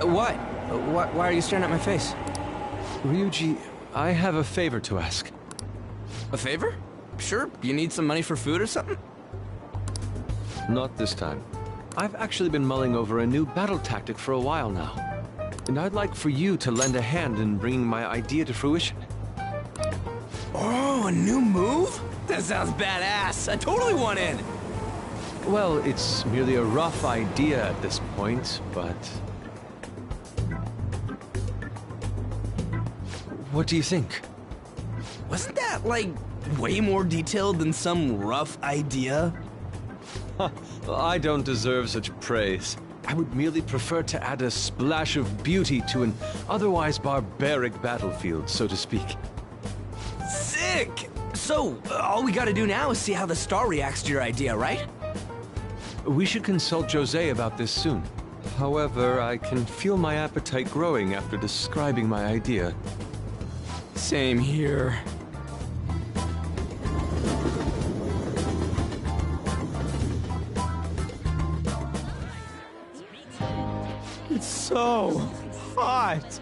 What? Why are you staring at my face? Ryuji, I have a favor to ask. A favor? Sure, you need some money for food or something? Not this time. I've actually been mulling over a new battle tactic for a while now. And I'd like for you to lend a hand in bringing my idea to fruition. Oh, a new move? That sounds badass. I totally want in. Well, it's merely a rough idea at this point, but... What do you think? Wasn't that, like, way more detailed than some rough idea? I don't deserve such praise. I would merely prefer to add a splash of beauty to an otherwise barbaric battlefield, so to speak. Sick! So, all we gotta do now is see how the star reacts to your idea, right? We should consult Jose about this soon. However, I can feel my appetite growing after describing my idea. Same here. It's so hot.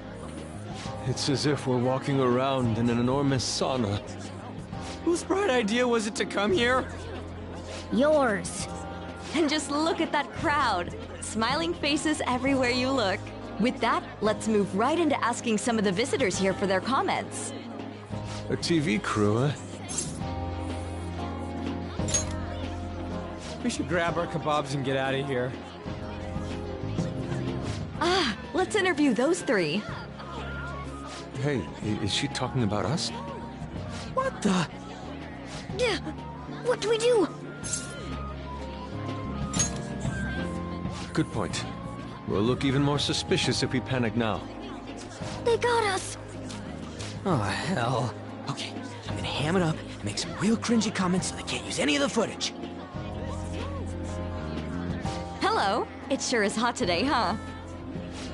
It's as if we're walking around in an enormous sauna. Whose bright idea was it to come here? Yours. And just look at that crowd. Smiling faces everywhere you look. With that, let's move right into asking some of the visitors here for their comments. A TV crew, eh? We should grab our kebabs and get out of here. Ah, let's interview those three. Hey, is she talking about us? What the? Yeah. What do we do? Good point. We'll look even more suspicious if we panic now. They got us. Oh, hell. Okay, I'm gonna ham it up and make some real cringy comments so they can't use any of the footage. Hello. It sure is hot today, huh?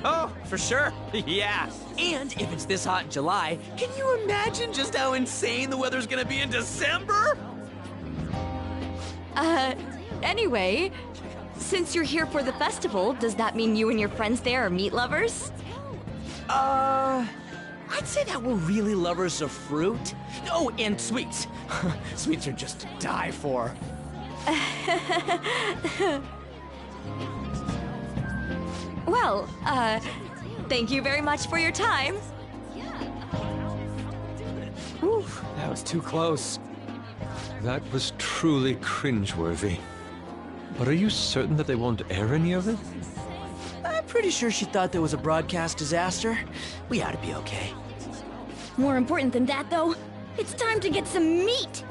Oh, for sure. Yeah. And if it's this hot in July, can you imagine just how insane the weather's gonna be in December? Anyway, since you're here for the festival, does that mean you and your friends there are meat lovers? I'd say that we're really lovers of fruit. Oh, and sweets. Sweets are just to die for. Well, thank you very much for your time. Whew, that was too close. That was truly cringeworthy. But are you certain that they won't air any of it? I'm pretty sure she thought there was a broadcast disaster. We ought to be okay. More important than that, though, it's time to get some meat.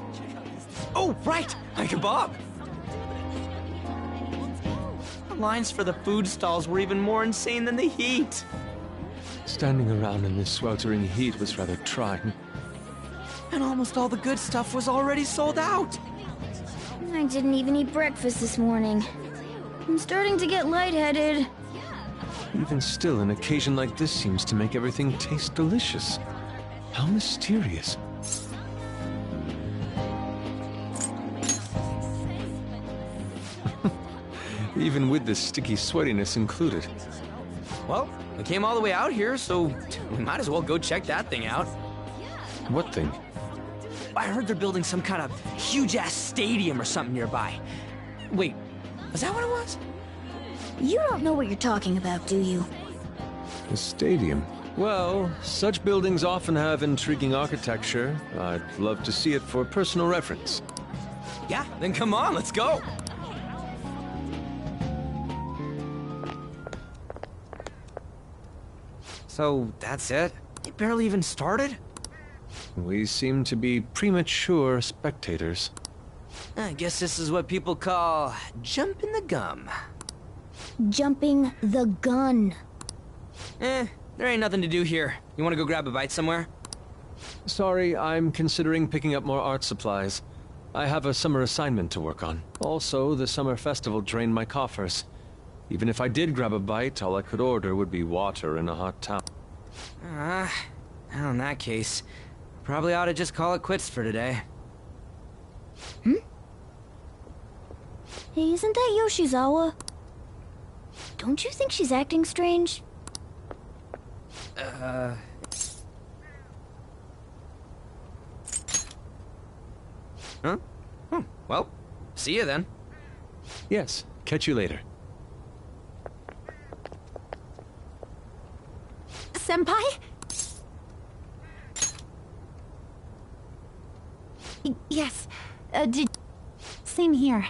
Oh, right! My kebab! The lines for the food stalls were even more insane than the heat. Standing around in this sweltering heat was rather trying. And almost all the good stuff was already sold out. I didn't even eat breakfast this morning. I'm starting to get lightheaded. Even still, an occasion like this seems to make everything taste delicious. How mysterious. Even with the sticky sweatiness included. Well, we came all the way out here, so we might as well go check that thing out. What thing? I heard they're building some kind of huge-ass stadium or something nearby. Wait, was that what it was? You don't know what you're talking about, do you? A stadium. Well, such buildings often have intriguing architecture. I'd love to see it for personal reference. Yeah, then come on, let's go! So, that's it? It barely even started? We seem to be premature spectators. I guess this is what people call jumping the gum. Jumping the gun. There ain't nothing to do here. You wanna go grab a bite somewhere? Sorry, I'm considering picking up more art supplies. I have a summer assignment to work on. Also, the summer festival drained my coffers. Even if I did grab a bite, all I could order would be water in a hot towel. Well, in that case, probably ought to just call it quits for today. Hey, isn't that Yoshizawa? Don't you think she's acting strange? Huh? Well, see you then. Yes, catch you later. Senpai? Yes. Same here.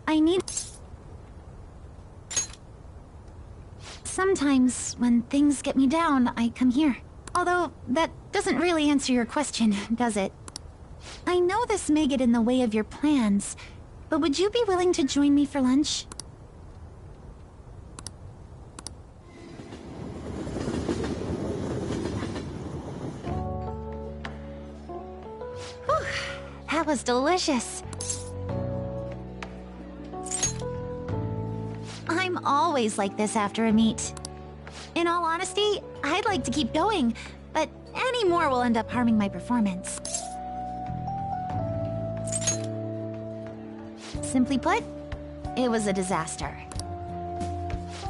I need... Sometimes, when things get me down, I come here. Although, that doesn't really answer your question, does it? I know this may get in the way of your plans, but would you be willing to join me for lunch? Whew, that was delicious. I'm always like this after a meet. In all honesty, I'd like to keep going, but any more will end up harming my performance. Simply put, it was a disaster.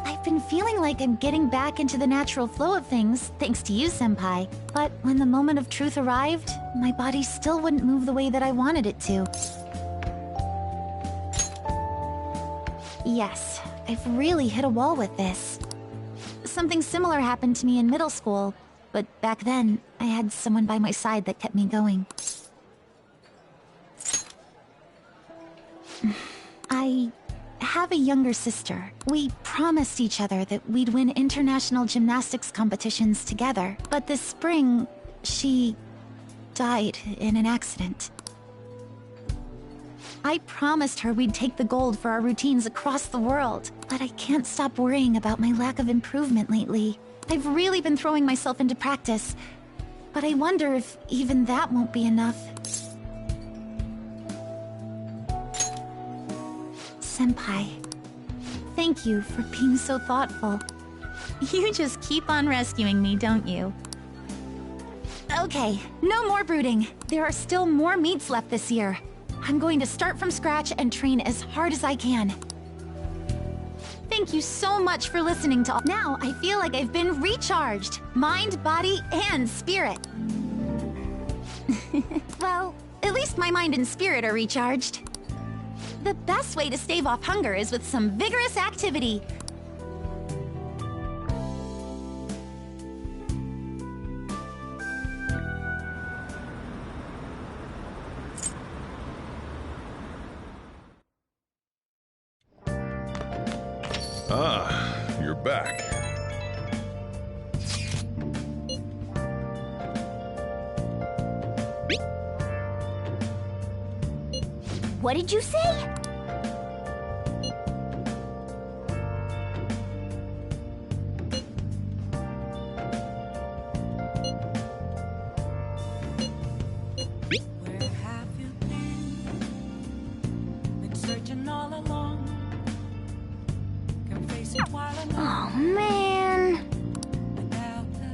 I've been feeling like I'm getting back into the natural flow of things, thanks to you, Senpai. But when the moment of truth arrived, my body still wouldn't move the way that I wanted it to. Yes, I've really hit a wall with this. Something similar happened to me in middle school, but back then, I had someone by my side that kept me going. I have a younger sister. We promised each other that we'd win international gymnastics competitions together. But this spring, she died in an accident. I promised her we'd take the gold for our routines across the world, but I can't stop worrying about my lack of improvement lately. I've really been throwing myself into practice, but I wonder if even that won't be enough. Senpai, thank you for being so thoughtful. You just keep on rescuing me, don't you? Okay, no more brooding. There are still more meets left this year. I'm going to start from scratch and train as hard as I can. Thank you so much for listening to all. Now I feel like I've been recharged. Mind, body, and spirit. Well, at least my mind and spirit are recharged. The best way to stave off hunger is with some vigorous activity. Ah, you're back. What did you say? Where have you been? Been searching all along. Can face it while I'm Oh, man. without the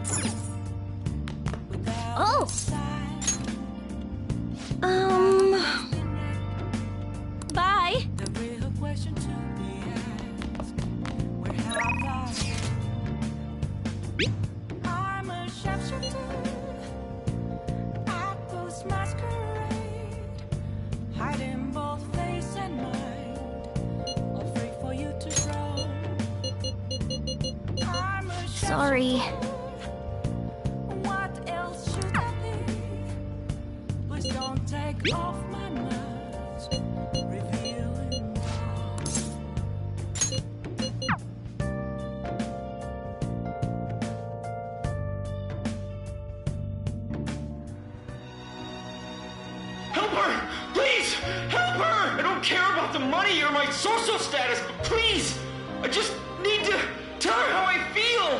clue. Without Oh. the sign. Bye. The real question to be asked. Where have I? I'm a sharpshooter at this masquerade, hiding both face and mind, afraid for you to grow. I'm a Sorry. What else should I be? Please don't take off my mask, revealing all. Help her! Please! Help her! I don't care about the money or my social status, but please! I just need to tell her how I feel!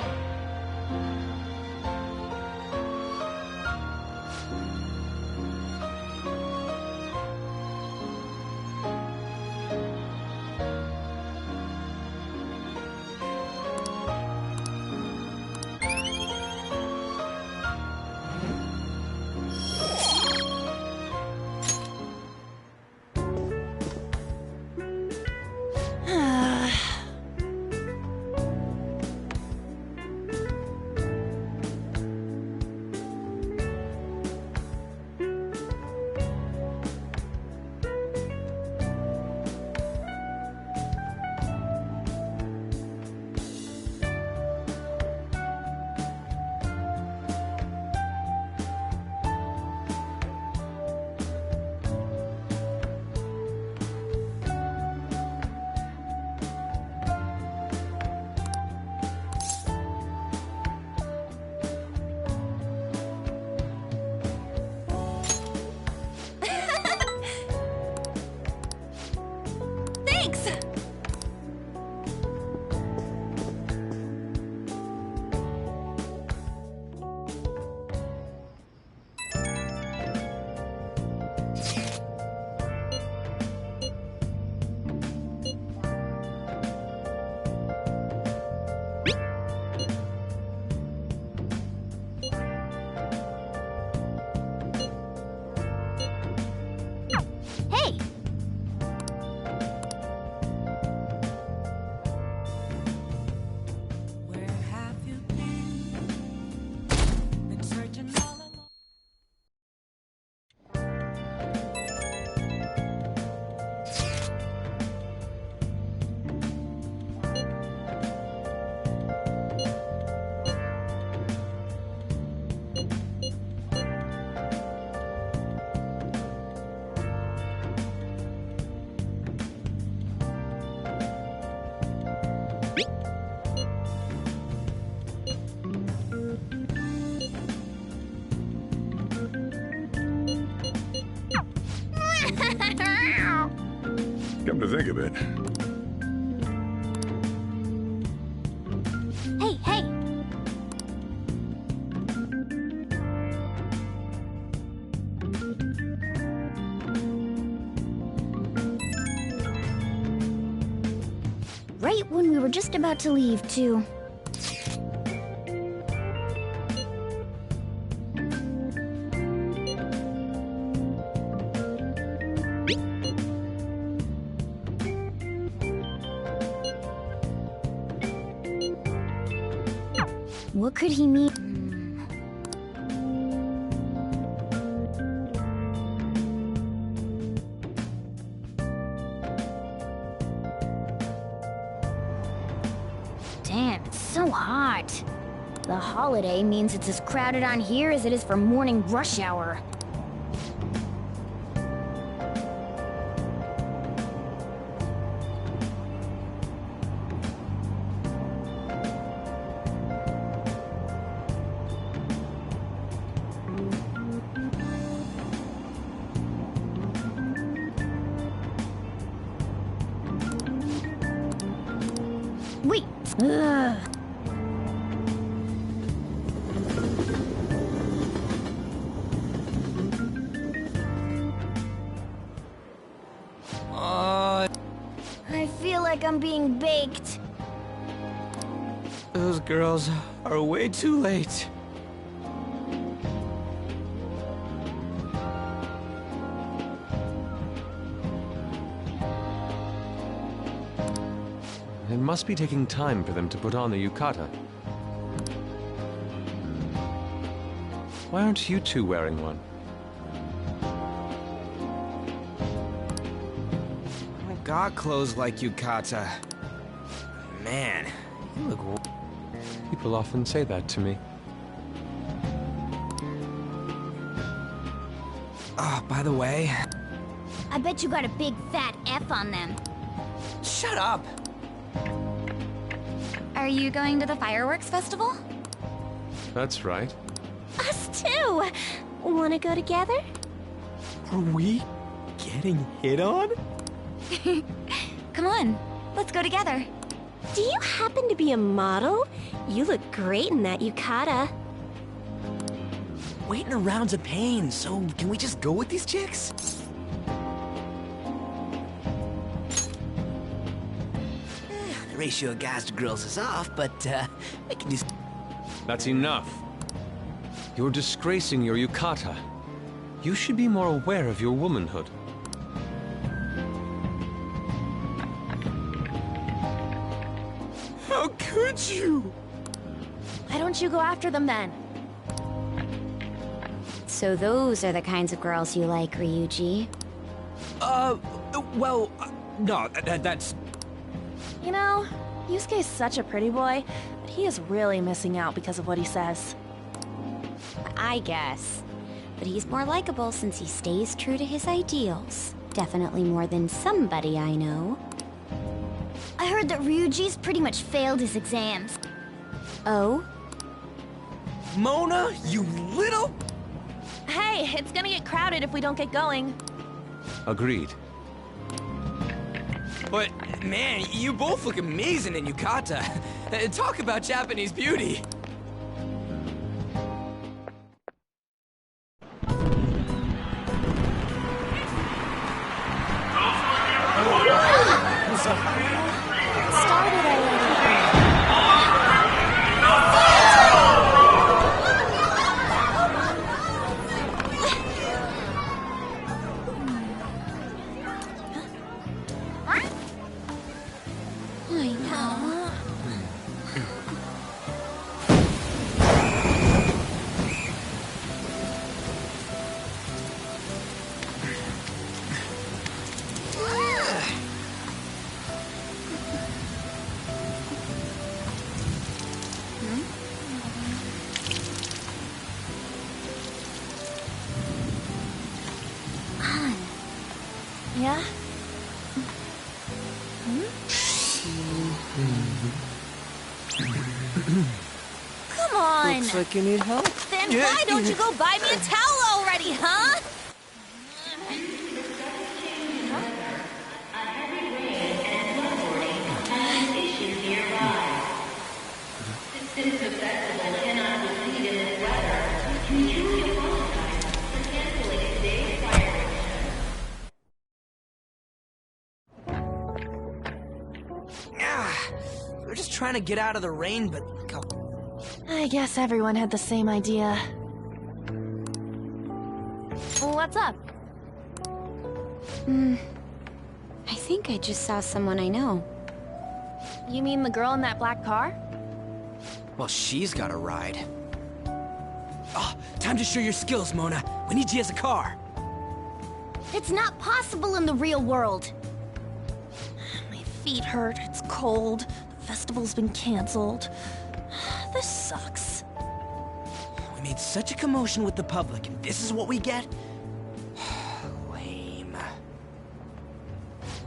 Come to think of it, Hey, hey! Right when we were just about to leave, too. What could he mean? Damn, it's so hot. The holiday means it's as crowded on here as it is for morning rush hour. Wait! Ugh. I feel like I'm being baked. Those girls are way too late. It must be taking time for them to put on the yukata. Why aren't you two wearing one? I got clothes like yukata. Man, you look... People often say that to me. Oh, by the way... I bet you got a big fat F on them. Shut up! Are you going to the fireworks festival? That's right. Us too! Wanna go together? Are we getting hit on? Come on, let's go together. Do you happen to be a model? You look great in that yukata. Waiting around's a pain, so can we just go with these chicks? The ratio of guys to girls is off, but we can just... That's enough. You're disgracing your yukata. You should be more aware of your womanhood. How could you? Why don't you go after them then? So those are the kinds of girls you like, Ryuji. Well, no, that's... You know, Yusuke's such a pretty boy, but he is really missing out because of what he says. I guess. But he's more likable since he stays true to his ideals. Definitely more than somebody I know. I heard that Ryuji's pretty much failed his exams. Oh? Mona, you little... Hey, it's gonna get crowded if we don't get going. Agreed. But, man, you both look amazing in yukata. Talk about Japanese beauty. Started already. I know. Yeah? Come on! Looks like you need help. Then why don't you go buy me a towel already, huh? Since the festival cannot proceed in this weather, we truly apologize for canceling today's fire. We're just trying to get out of the rain, but... I guess everyone had the same idea. What's up? I think I just saw someone I know. You mean the girl in that black car? Well, she's got a ride. Oh, time to show your skills, Mona. We need you as a car. It's not possible in the real world. My feet hurt, it's cold, the festival's been canceled. This sucks. We made such a commotion with the public, and this is what we get? Lame.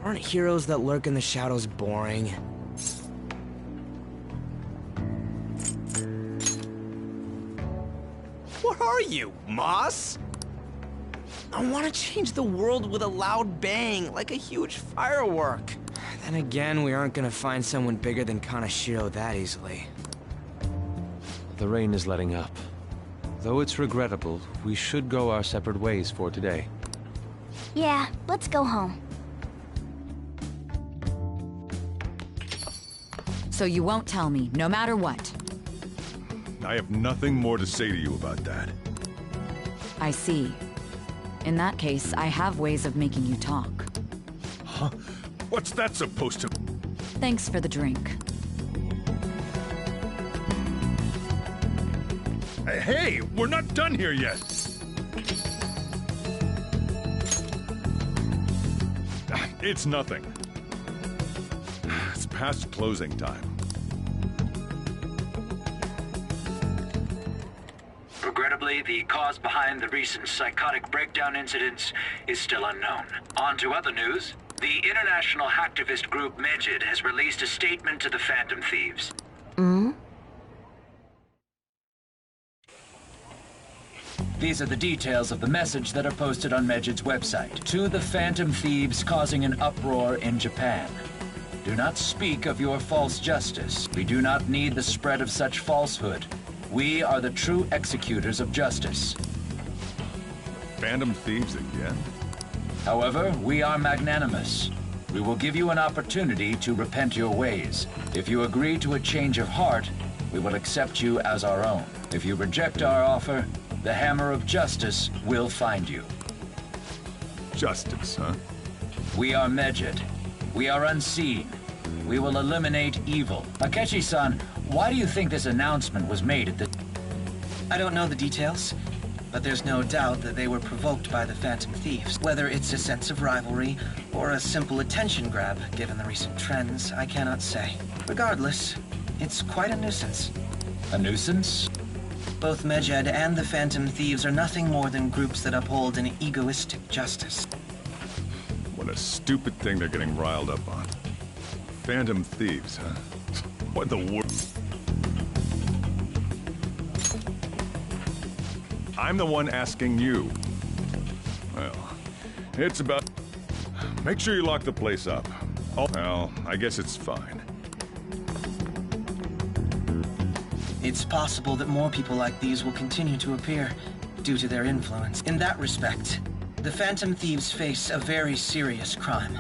Aren't heroes that lurk in the shadows boring? What are you, Moss? I want to change the world with a loud bang, like a huge firework. Then again, we aren't gonna find someone bigger than Kanashiro that easily. The rain is letting up. Though it's regrettable, we should go our separate ways for today. Yeah, let's go home. So you won't tell me, no matter what. I have nothing more to say to you about that. I see. In that case, I have ways of making you talk. Huh? What's that supposed to... Thanks for the drink. Hey, we're not done here yet! It's nothing. It's past closing time. Regrettably, the cause behind the recent psychotic breakdown incidents is still unknown. On to other news. The international hacktivist group Megid has released a statement to the Phantom Thieves. These are the details of the message that are posted on Megid's website. To the Phantom Thieves causing an uproar in Japan. Do not speak of your false justice. We do not need the spread of such falsehood. We are the true executors of justice. Phantom Thieves again? However, we are magnanimous. We will give you an opportunity to repent your ways. If you agree to a change of heart, we will accept you as our own. If you reject our offer, the hammer of justice will find you. Justice, huh? We are Megid. We are unseen. We will eliminate evil. Akechi-san, why do you think this announcement was made at the... I don't know the details, but there's no doubt that they were provoked by the Phantom Thieves. Whether it's a sense of rivalry or a simple attention grab, given the recent trends, I cannot say. Regardless, it's quite a nuisance. A nuisance? Both Megid and the Phantom Thieves are nothing more than groups that uphold an egoistic justice. What a stupid thing they're getting riled up on. Phantom Thieves, huh? What the world? I'm the one asking you. Well, it's about... Make sure you lock the place up. Oh, well, I guess it's fine. It's possible that more people like these will continue to appear due to their influence. In that respect, the Phantom Thieves face a very serious crime.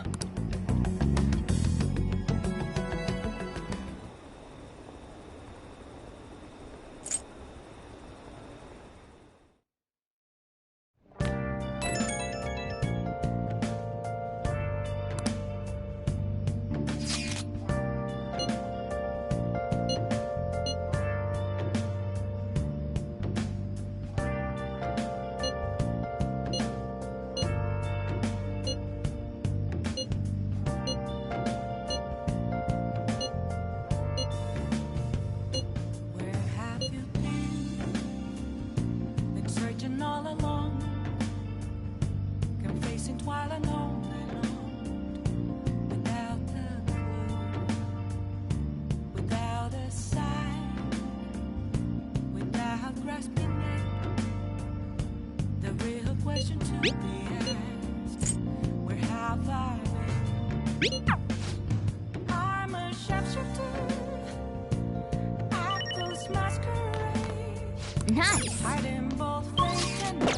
Nice. Hiding both face and mind,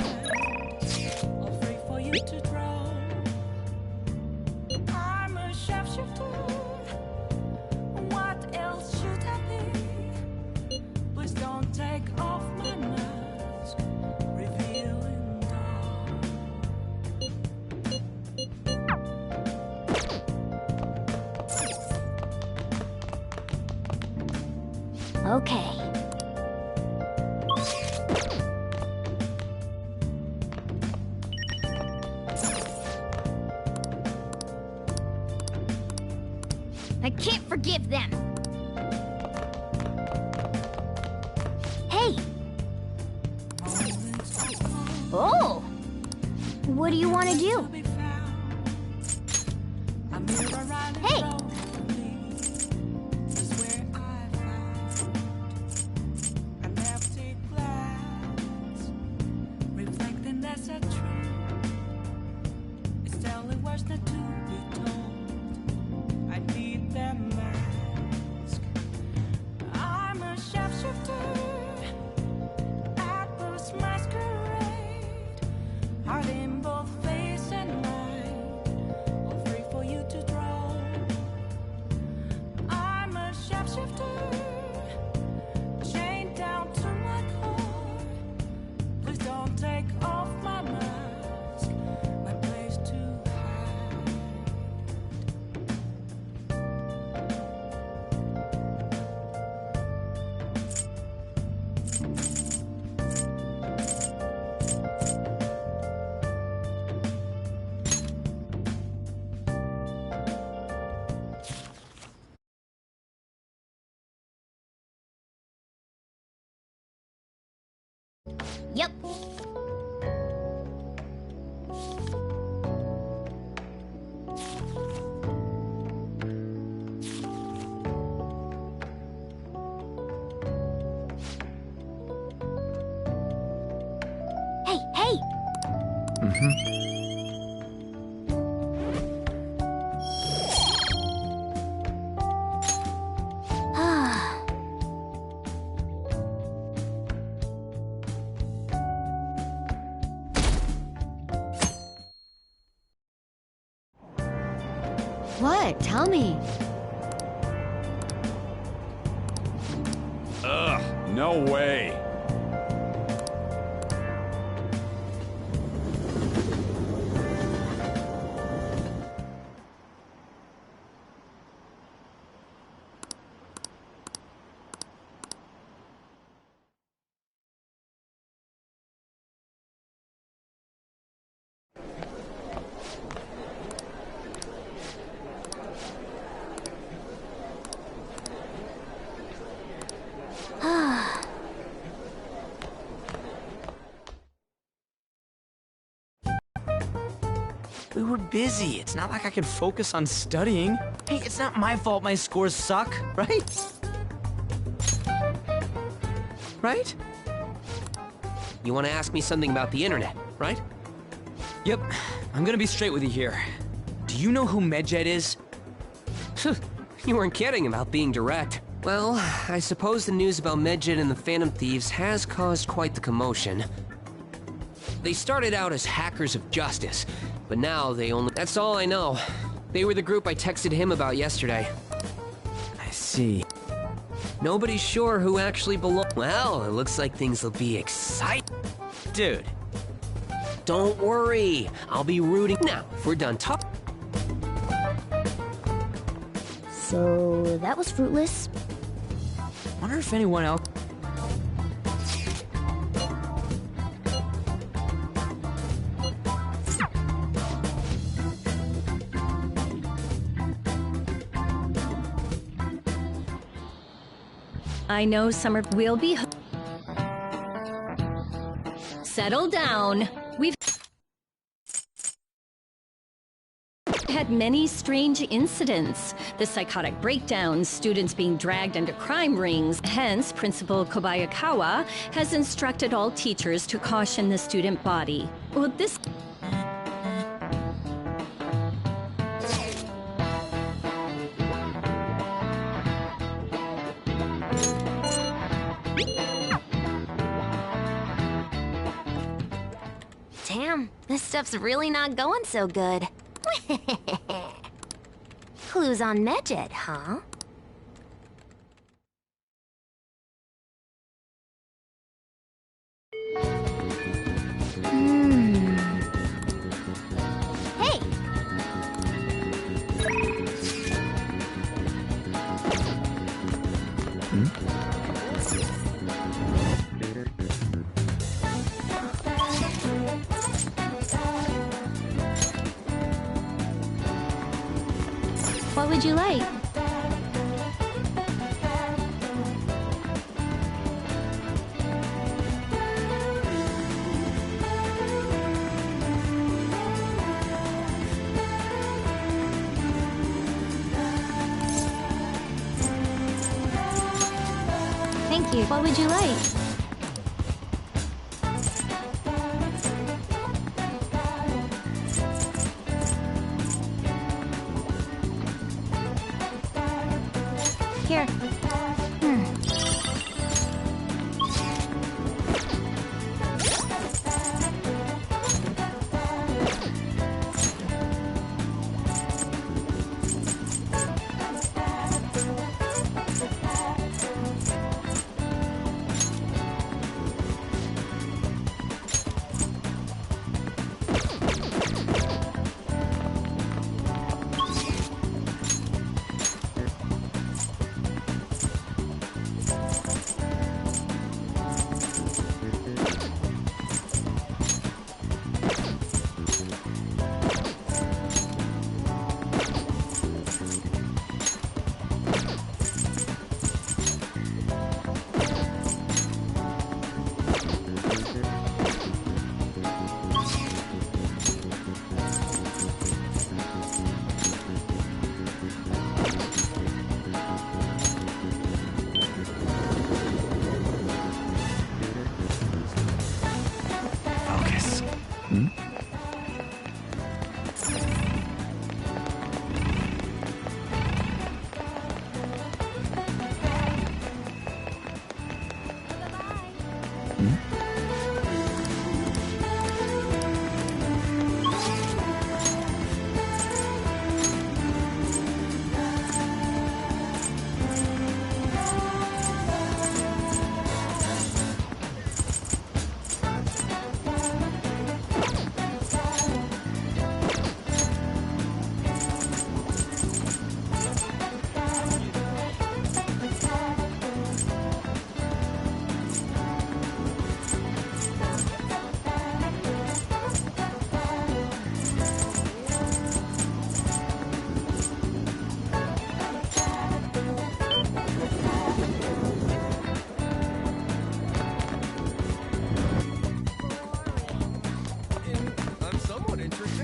all free for you to draw. I'm a shapeshifter. What else should I be? Please don't take off my mask, revealing dawn. Okay. I can't forgive them. Hey! Oh! What do you want to do? Hey! Reflecting that's a tree. It's telling words not to be told. I need that mask. I'm a shapeshifter at this masquerade. Heart in both face and mind, all free for you to draw. I'm a shapeshifter, chained down to my core. Please don't take off my mask, my place to hide. Yep. Hey, hey! What? Tell me. Ugh, no way. We were busy. It's not like I could focus on studying. Hey, it's not my fault my scores suck, right? Right? You want to ask me something about the internet, right? Yep. I'm gonna be straight with you here. Do you know who Medjed is? You weren't kidding about being direct. Well, I suppose the news about Medjed and the Phantom Thieves has caused quite the commotion. They started out as hackers of justice, but now they only... That's all I know. They were the group I texted him about yesterday. I see. Nobody's sure who actually belongs. Well, it looks like things will be exciting. Dude. Don't worry. I'll be rooting. Now, if we're done talking... So, that was fruitless. Wonder if anyone else... I know Summer will be... Settle down. We've had many strange incidents. The psychotic breakdowns, students being dragged into crime rings. Hence, Principal Kobayakawa has instructed all teachers to caution the student body. Well, this... This stuff's really not going so good. Clues on Medjed, huh? Hey! What would you like? Thank you. What would you like? Here.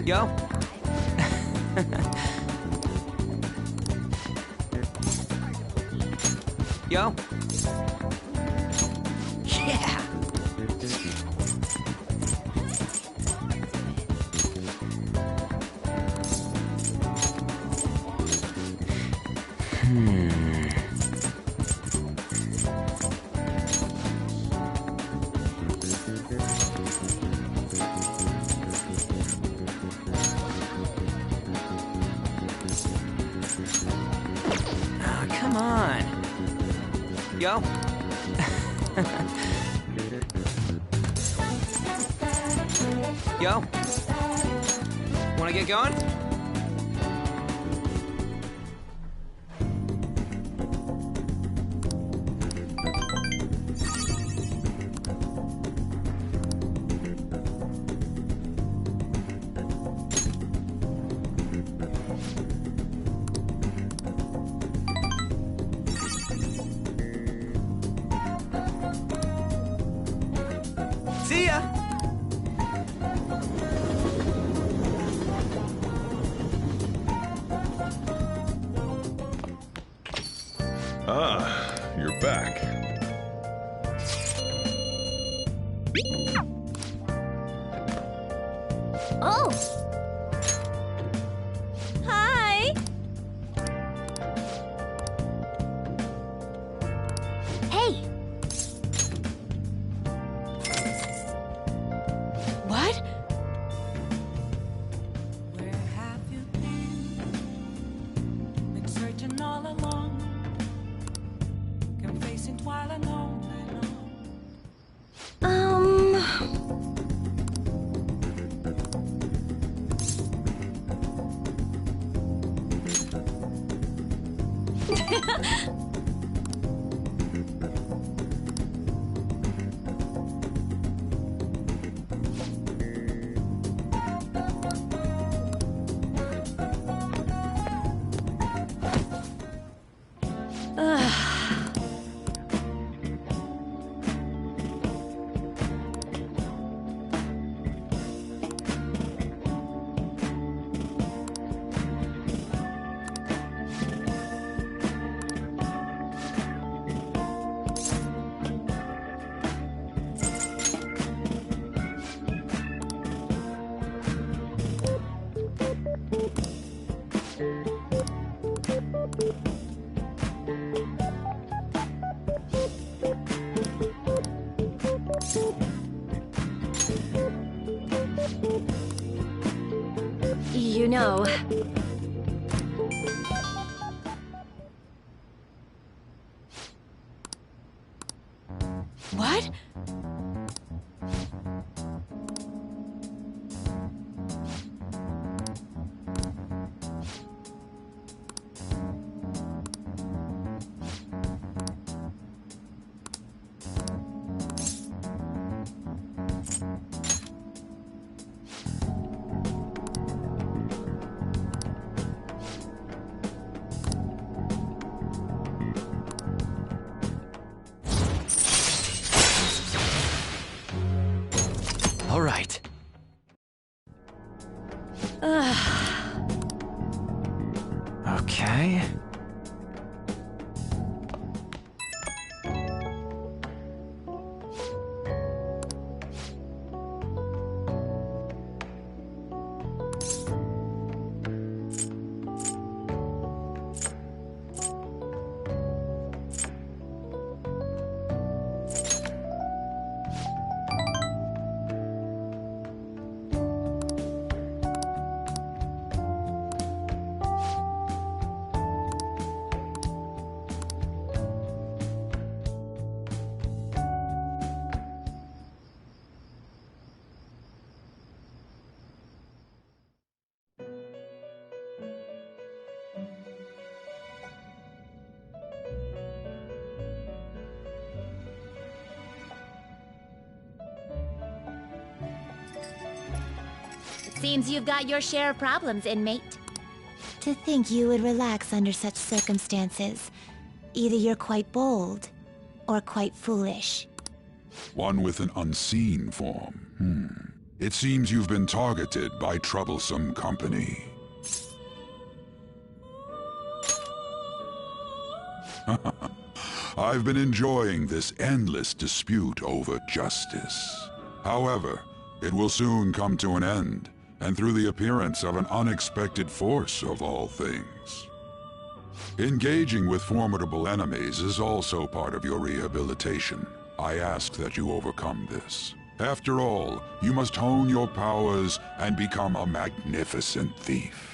Yo. Yo. Yeah. Come on. Yo. Yo. Wanna get going? See ya! Ah, you're back. Oh! Hi! Hey! What? isn't while alone. You know... What? All right. Okay. Seems you've got your share of problems, inmate. To think you would relax under such circumstances. Either you're quite bold, or quite foolish. One with an unseen form. It seems you've been targeted by troublesome company. I've been enjoying this endless dispute over justice. However, it will soon come to an end, and through the appearance of an unexpected force of all things. Engaging with formidable enemies is also part of your rehabilitation. I ask that you overcome this. After all, you must hone your powers and become a magnificent thief.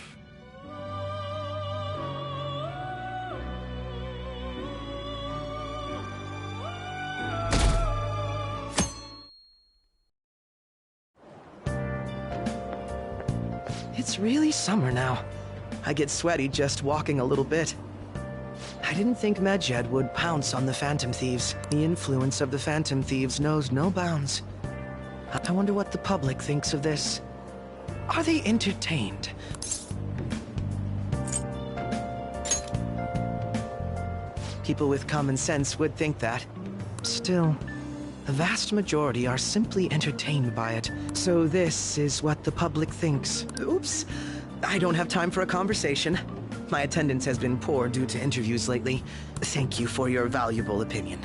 It's really summer now. I get sweaty just walking a little bit. I didn't think Medjed would pounce on the Phantom Thieves. The influence of the Phantom Thieves knows no bounds. I wonder what the public thinks of this. Are they entertained? People with common sense would think that. Still, the vast majority are simply entertained by it. So this is what the public thinks. Oops, I don't have time for a conversation. My attendance has been poor due to interviews lately. Thank you for your valuable opinion.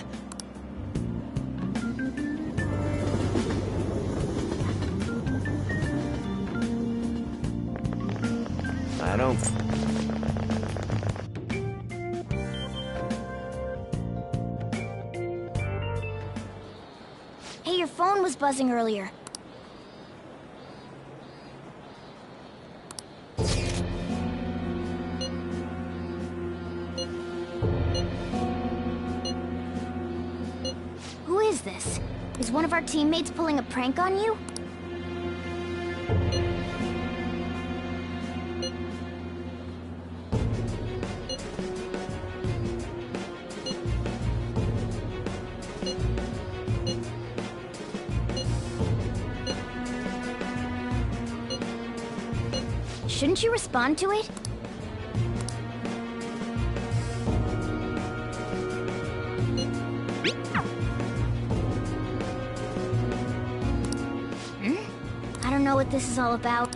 I don't... Hey, your phone was buzzing earlier. is this? Is one of our teammates pulling a prank on you? Shouldn't you respond to it? I don't know what this is all about.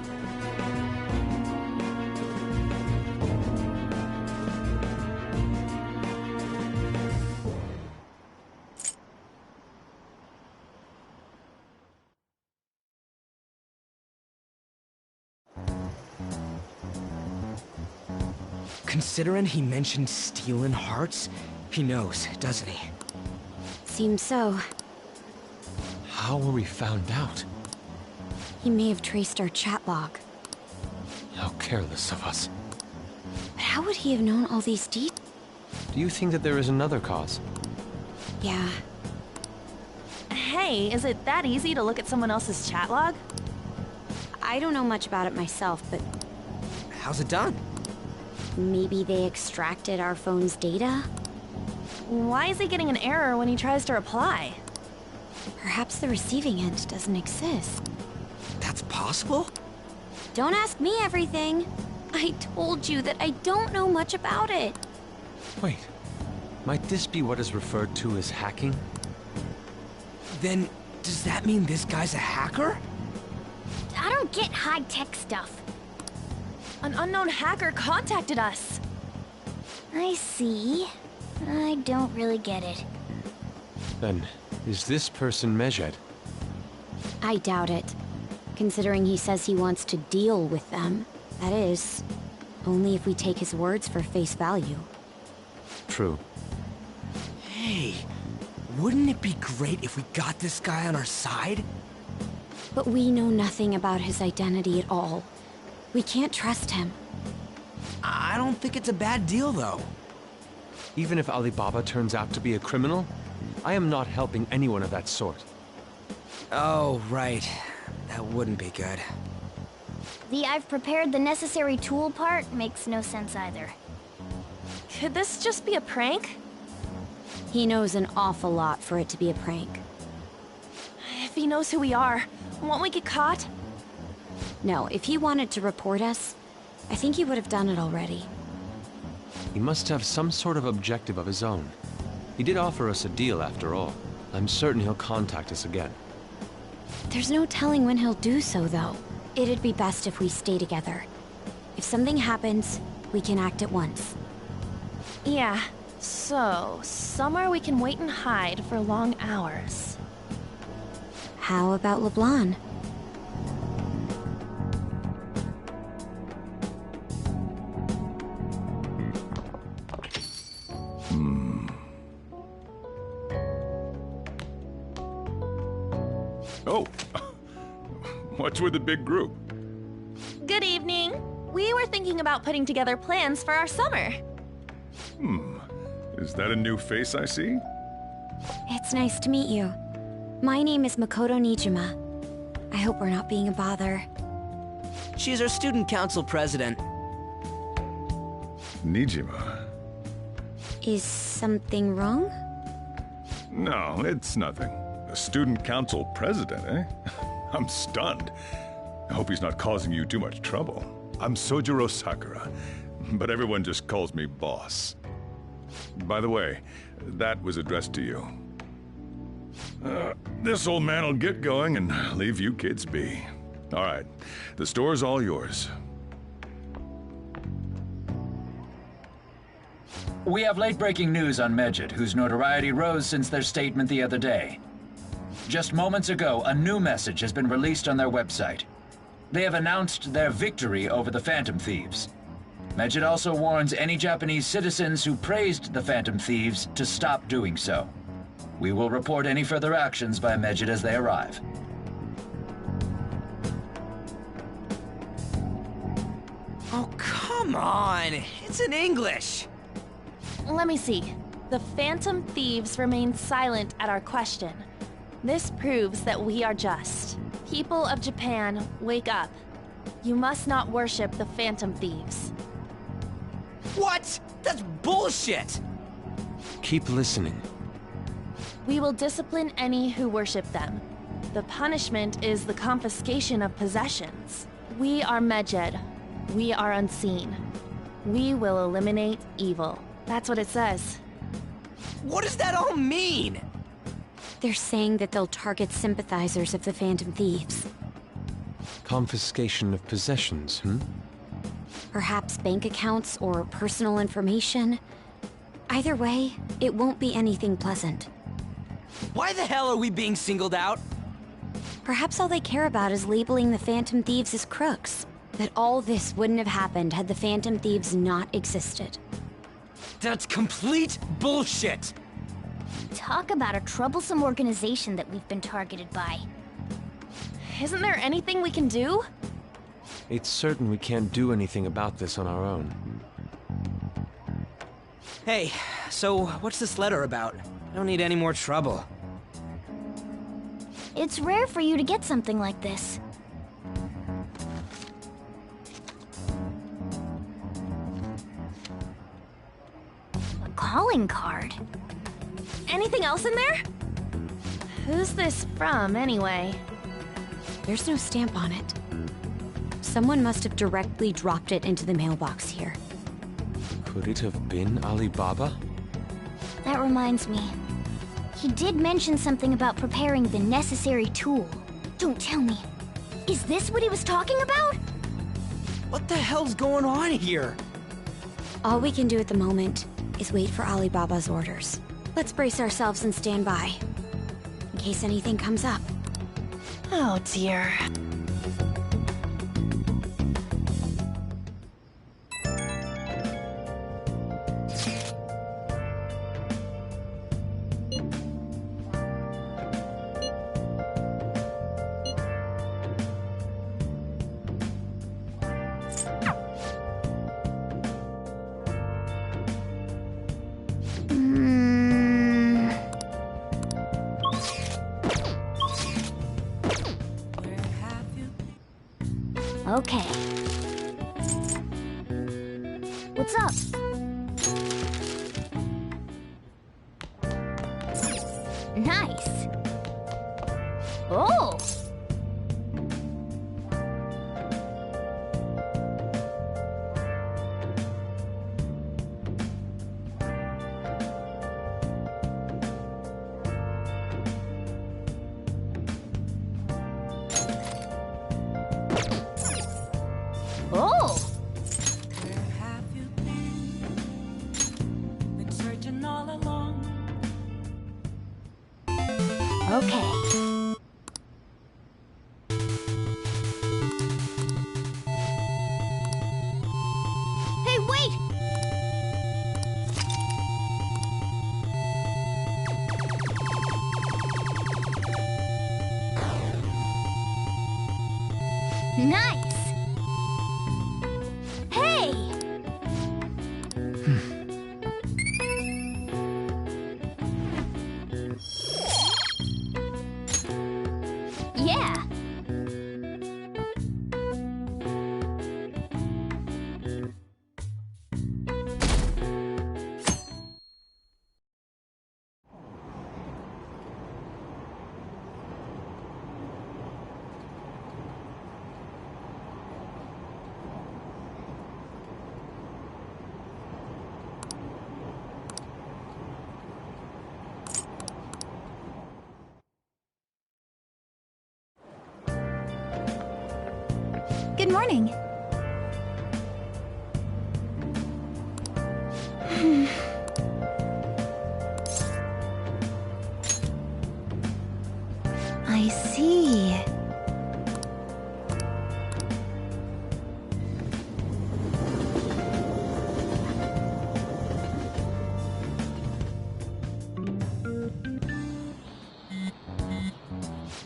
Considering he mentioned stealing hearts, he knows, doesn't he? Seems so. How were we found out? He may have traced our chat log. How careless of us. But how would he have known all these details? Do you think that there is another cause? Yeah. Hey, is it that easy to look at someone else's chat log? I don't know much about it myself, but How's it done? maybe they extracted our phone's data? Why is he getting an error when he tries to reply? Perhaps the receiving end doesn't exist. That's possible? Don't ask me everything. I told you that I don't know much about it. Wait, might this be what is referred to as hacking? Then, does that mean this guy's a hacker? I don't get high-tech stuff. An unknown hacker contacted us. I see. I don't really get it. Then, is this person Mejed? I doubt it. Considering he says he wants to deal with them. That is, only if we take his words for face value. True. Hey, wouldn't it be great if we got this guy on our side? But we know nothing about his identity at all. We can't trust him. I don't think it's a bad deal, though. Even if Alibaba turns out to be a criminal, I am not helping anyone of that sort. Oh, right. That wouldn't be good. The I've prepared the necessary tool part makes no sense either. Could this just be a prank? He knows an awful lot for it to be a prank. If he knows who we are, won't we get caught? No, if he wanted to report us, I think he would have done it already. He must have some sort of objective of his own. He did offer us a deal after all. I'm certain he'll contact us again. There's no telling when he'll do so, though. It'd be best if we stay together. If something happens, we can act at once. Yeah, so somewhere we can wait and hide for long hours. How about LeBlanc? Oh, what's with the big group? Good evening. We were thinking about putting together plans for our summer. Is that a new face I see? It's nice to meet you. My name is Makoto Nijima. I hope we're not being a bother. She's our student council president. Nijima? Is something wrong? No, it's nothing. A student council president, eh? I'm stunned. I hope he's not causing you too much trouble. I'm Sojiro Sakura, but everyone just calls me boss. By the way, that was addressed to you. This old man will get going and leave you kids be. All right, the store's all yours. We have late-breaking news on Mejid, whose notoriety rose since their statement the other day. Just moments ago, a new message has been released on their website. They have announced their victory over the Phantom Thieves. Mejid also warns any Japanese citizens who praised the Phantom Thieves to stop doing so. We will report any further actions by Mejid as they arrive. Oh, come on! It's in English! Let me see. The Phantom Thieves remained silent at our question. This proves that we are just. People of Japan, wake up. You must not worship the Phantom Thieves. What? That's bullshit! Keep listening. We will discipline any who worship them. The punishment is the confiscation of possessions. We are Medjed. We are unseen. We will eliminate evil. That's what it says. What does that all mean? They're saying that they'll target sympathizers of the Phantom Thieves. Confiscation of possessions, Perhaps bank accounts or personal information. Either way, it won't be anything pleasant. Why the hell are we being singled out? Perhaps all they care about is labeling the Phantom Thieves as crooks. That all this wouldn't have happened had the Phantom Thieves not existed. That's complete bullshit! Talk about a troublesome organization that we've been targeted by. Isn't there anything we can do? It's certain we can't do anything about this on our own. Hey, so what's this letter about? I don't need any more trouble. It's rare for you to get something like this. A calling card? Anything else in there? Who's this from, anyway? There's no stamp on it. Someone must have directly dropped it into the mailbox here. Could it have been Alibaba? That reminds me. He did mention something about preparing the necessary tool. Don't tell me. Is this what he was talking about? What the hell's going on here? All we can do at the moment is wait for Alibaba's orders. Let's brace ourselves and stand by, in case anything comes up. Oh dear. Okay. What's up? Nice. Oh! Oh! Where have you been searching all along? Okay. Hey, wait! Nice! Hey! Yeah. Good morning. I see.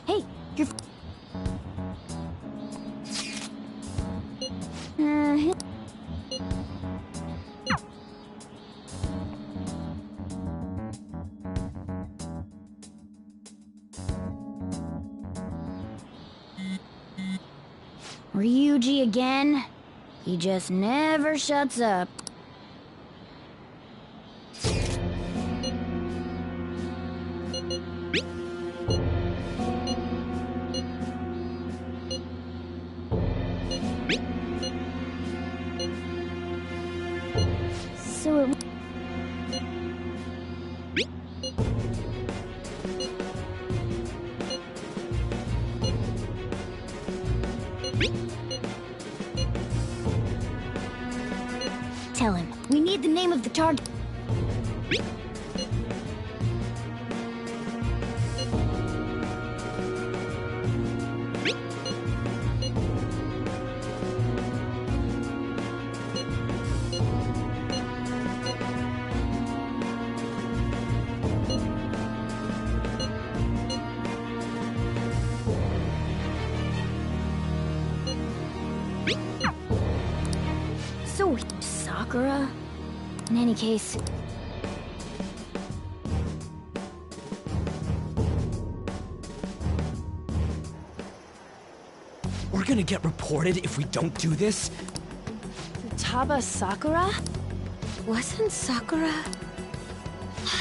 Hey, you're... Ryuji again? He just never shuts up. So it... Tell him. We need the name of the target. So, Sakura? In any case... We're gonna get reported if we don't do this? Futaba Sakura? Wasn't Sakura...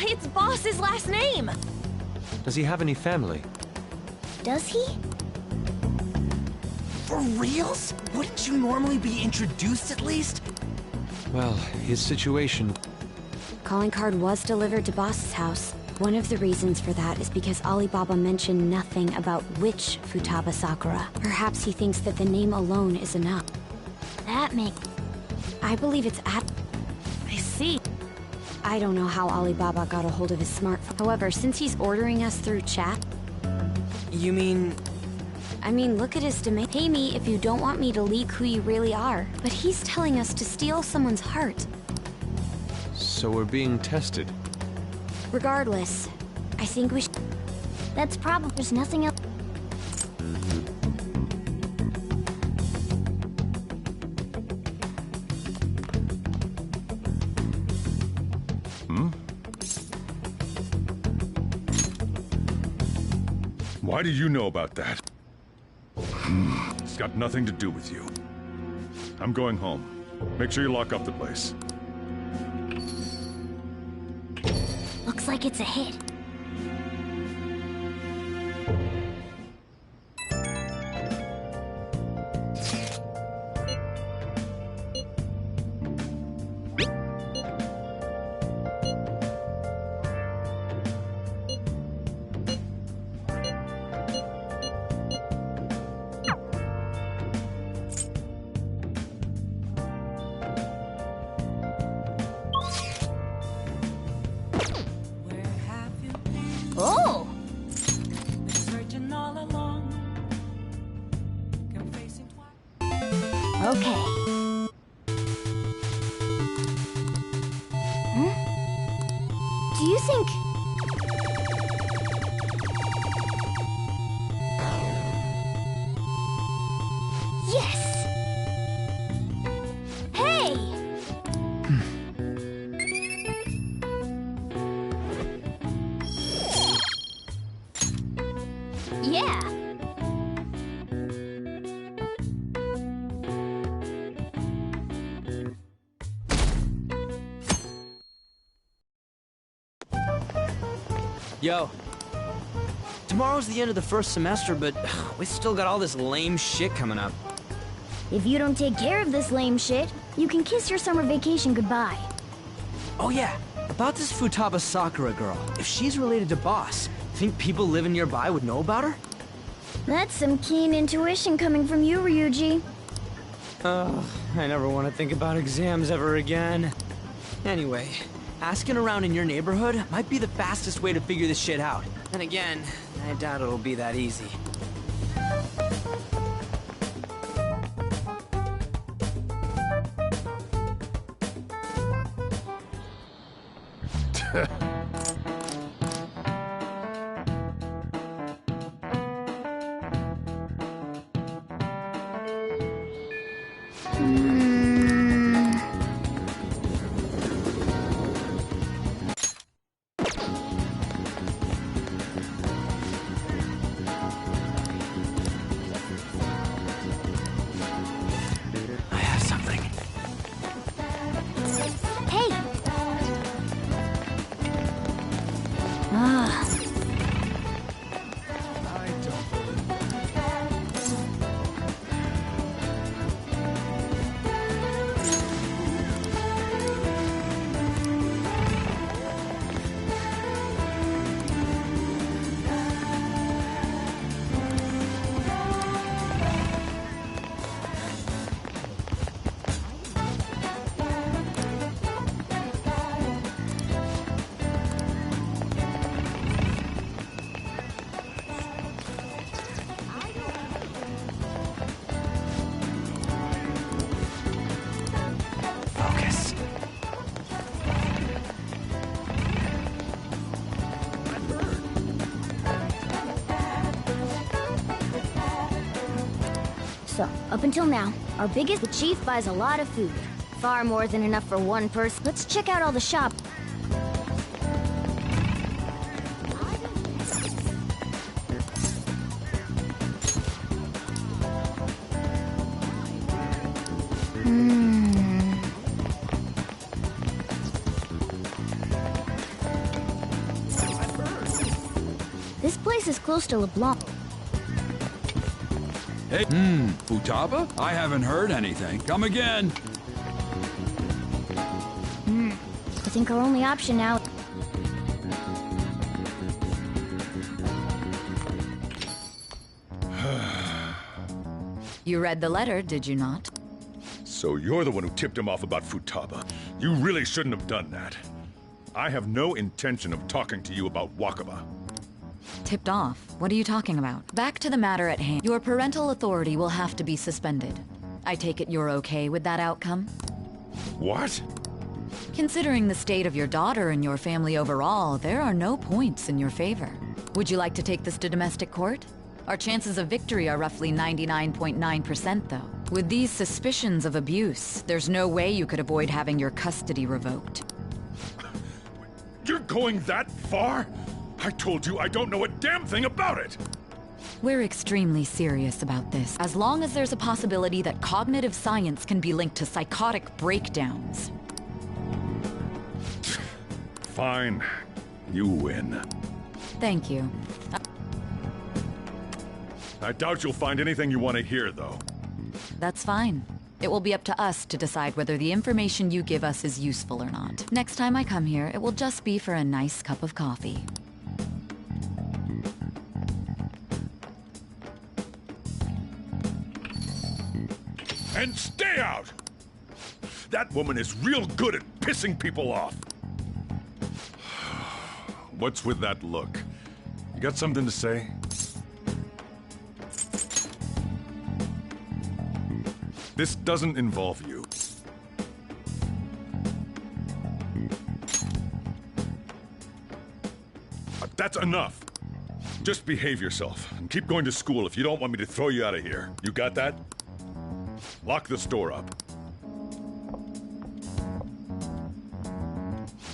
It's Boss's last name! Does he have any family? Does he? For reals? Wouldn't you normally be introduced at least? Well, his situation... Calling card was delivered to Boss's house. One of the reasons for that is because Alibaba mentioned nothing about which Futaba Sakura. Perhaps he thinks that the name alone is enough. That makes... I believe it's at... I see. I don't know how Alibaba got a hold of his smartphone. However, since he's ordering us through chat... You mean... I mean, look at his demand. Pay me if you don't want me to leak who you really are. But he's telling us to steal someone's heart. So we're being tested. Regardless, I think we should... That's probably... There's nothing else... Why do you know about that? It's got nothing to do with you. I'm going home. Make sure you lock up the place. Looks like it's a hit. Oh! Been searching all along. Confessing twice. Okay. Do you think... Yes! Hey! Yeah! Yo. Tomorrow's the end of the first semester, but we still got all this lame shit coming up. If you don't take care of this lame shit, you can kiss your summer vacation goodbye. Oh yeah, about this Futaba Sakura girl. If she's related to Boss, think people living nearby would know about her? That's some keen intuition coming from you, Ryuji. Ugh, I never want to think about exams ever again. Anyway, asking around in your neighborhood might be the fastest way to figure this shit out. And again, I doubt it'll be that easy. So, up until now, our biggest... The chief buys a lot of food. Far more than enough for one person. Let's check out all the shop. This place is close to LeBlanc. Hey, Futaba? I haven't heard anything. Come again. I think our only option now... You read the letter, did you not? So you're the one who tipped him off about Futaba. You really shouldn't have done that. I have no intention of talking to you about Wakaba. Tipped off? What are you talking about? Back to the matter at hand. Your parental authority will have to be suspended. I take it you're okay with that outcome? What? Considering the state of your daughter and your family overall, there are no points in your favor. Would you like to take this to domestic court? Our chances of victory are roughly 99.9%, though. With these suspicions of abuse, there's no way you could avoid having your custody revoked. You're going that far? I told you I don't know a damn thing about it! We're extremely serious about this, as long as there's a possibility that cognitive science can be linked to psychotic breakdowns. Fine. You win. Thank you. I doubt you'll find anything you want to hear, though. That's fine. It will be up to us to decide whether the information you give us is useful or not. Next time I come here, it will just be for a nice cup of coffee. And stay out! That woman is real good at pissing people off. What's with that look? You got something to say? This doesn't involve you. That's enough. Just behave yourself and keep going to school if you don't want me to throw you out of here. You got that? Lock the store up.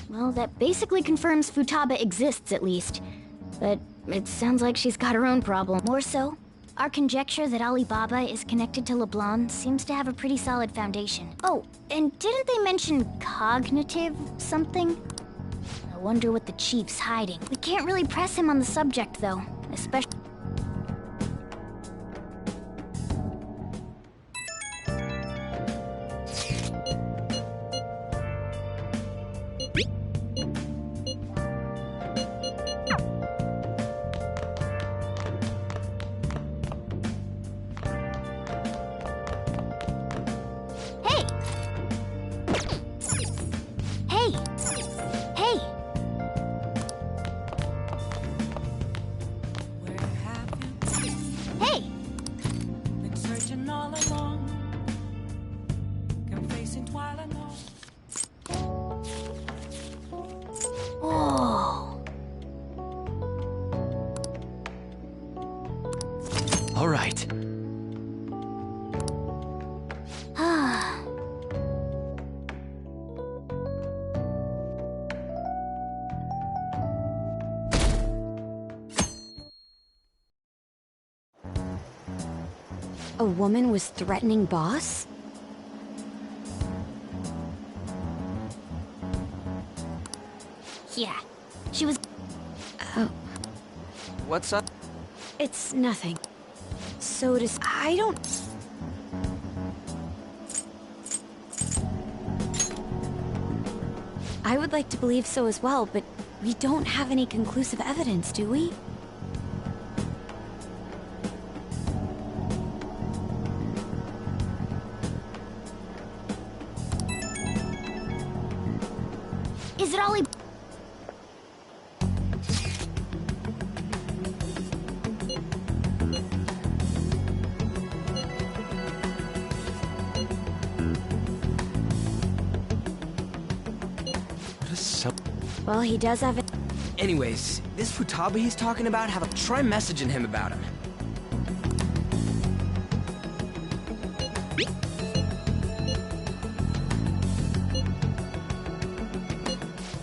Well, that basically confirms Futaba exists, at least. But it sounds like she's got her own problem. More so, our conjecture that Alibaba is connected to LeBlanc seems to have a pretty solid foundation. Oh, and didn't they mention cognitive something? I wonder what the chief's hiding. We can't really press him on the subject, though, especially... All right. A woman was threatening Boss? Yeah, she was... Oh. What's up? It's nothing. So does... I don't... I would like to believe so as well, but we don't have any conclusive evidence, do we? Is it Ollie? Well, he does have it. Anyways, this Futaba he's talking about, try messaging him about him.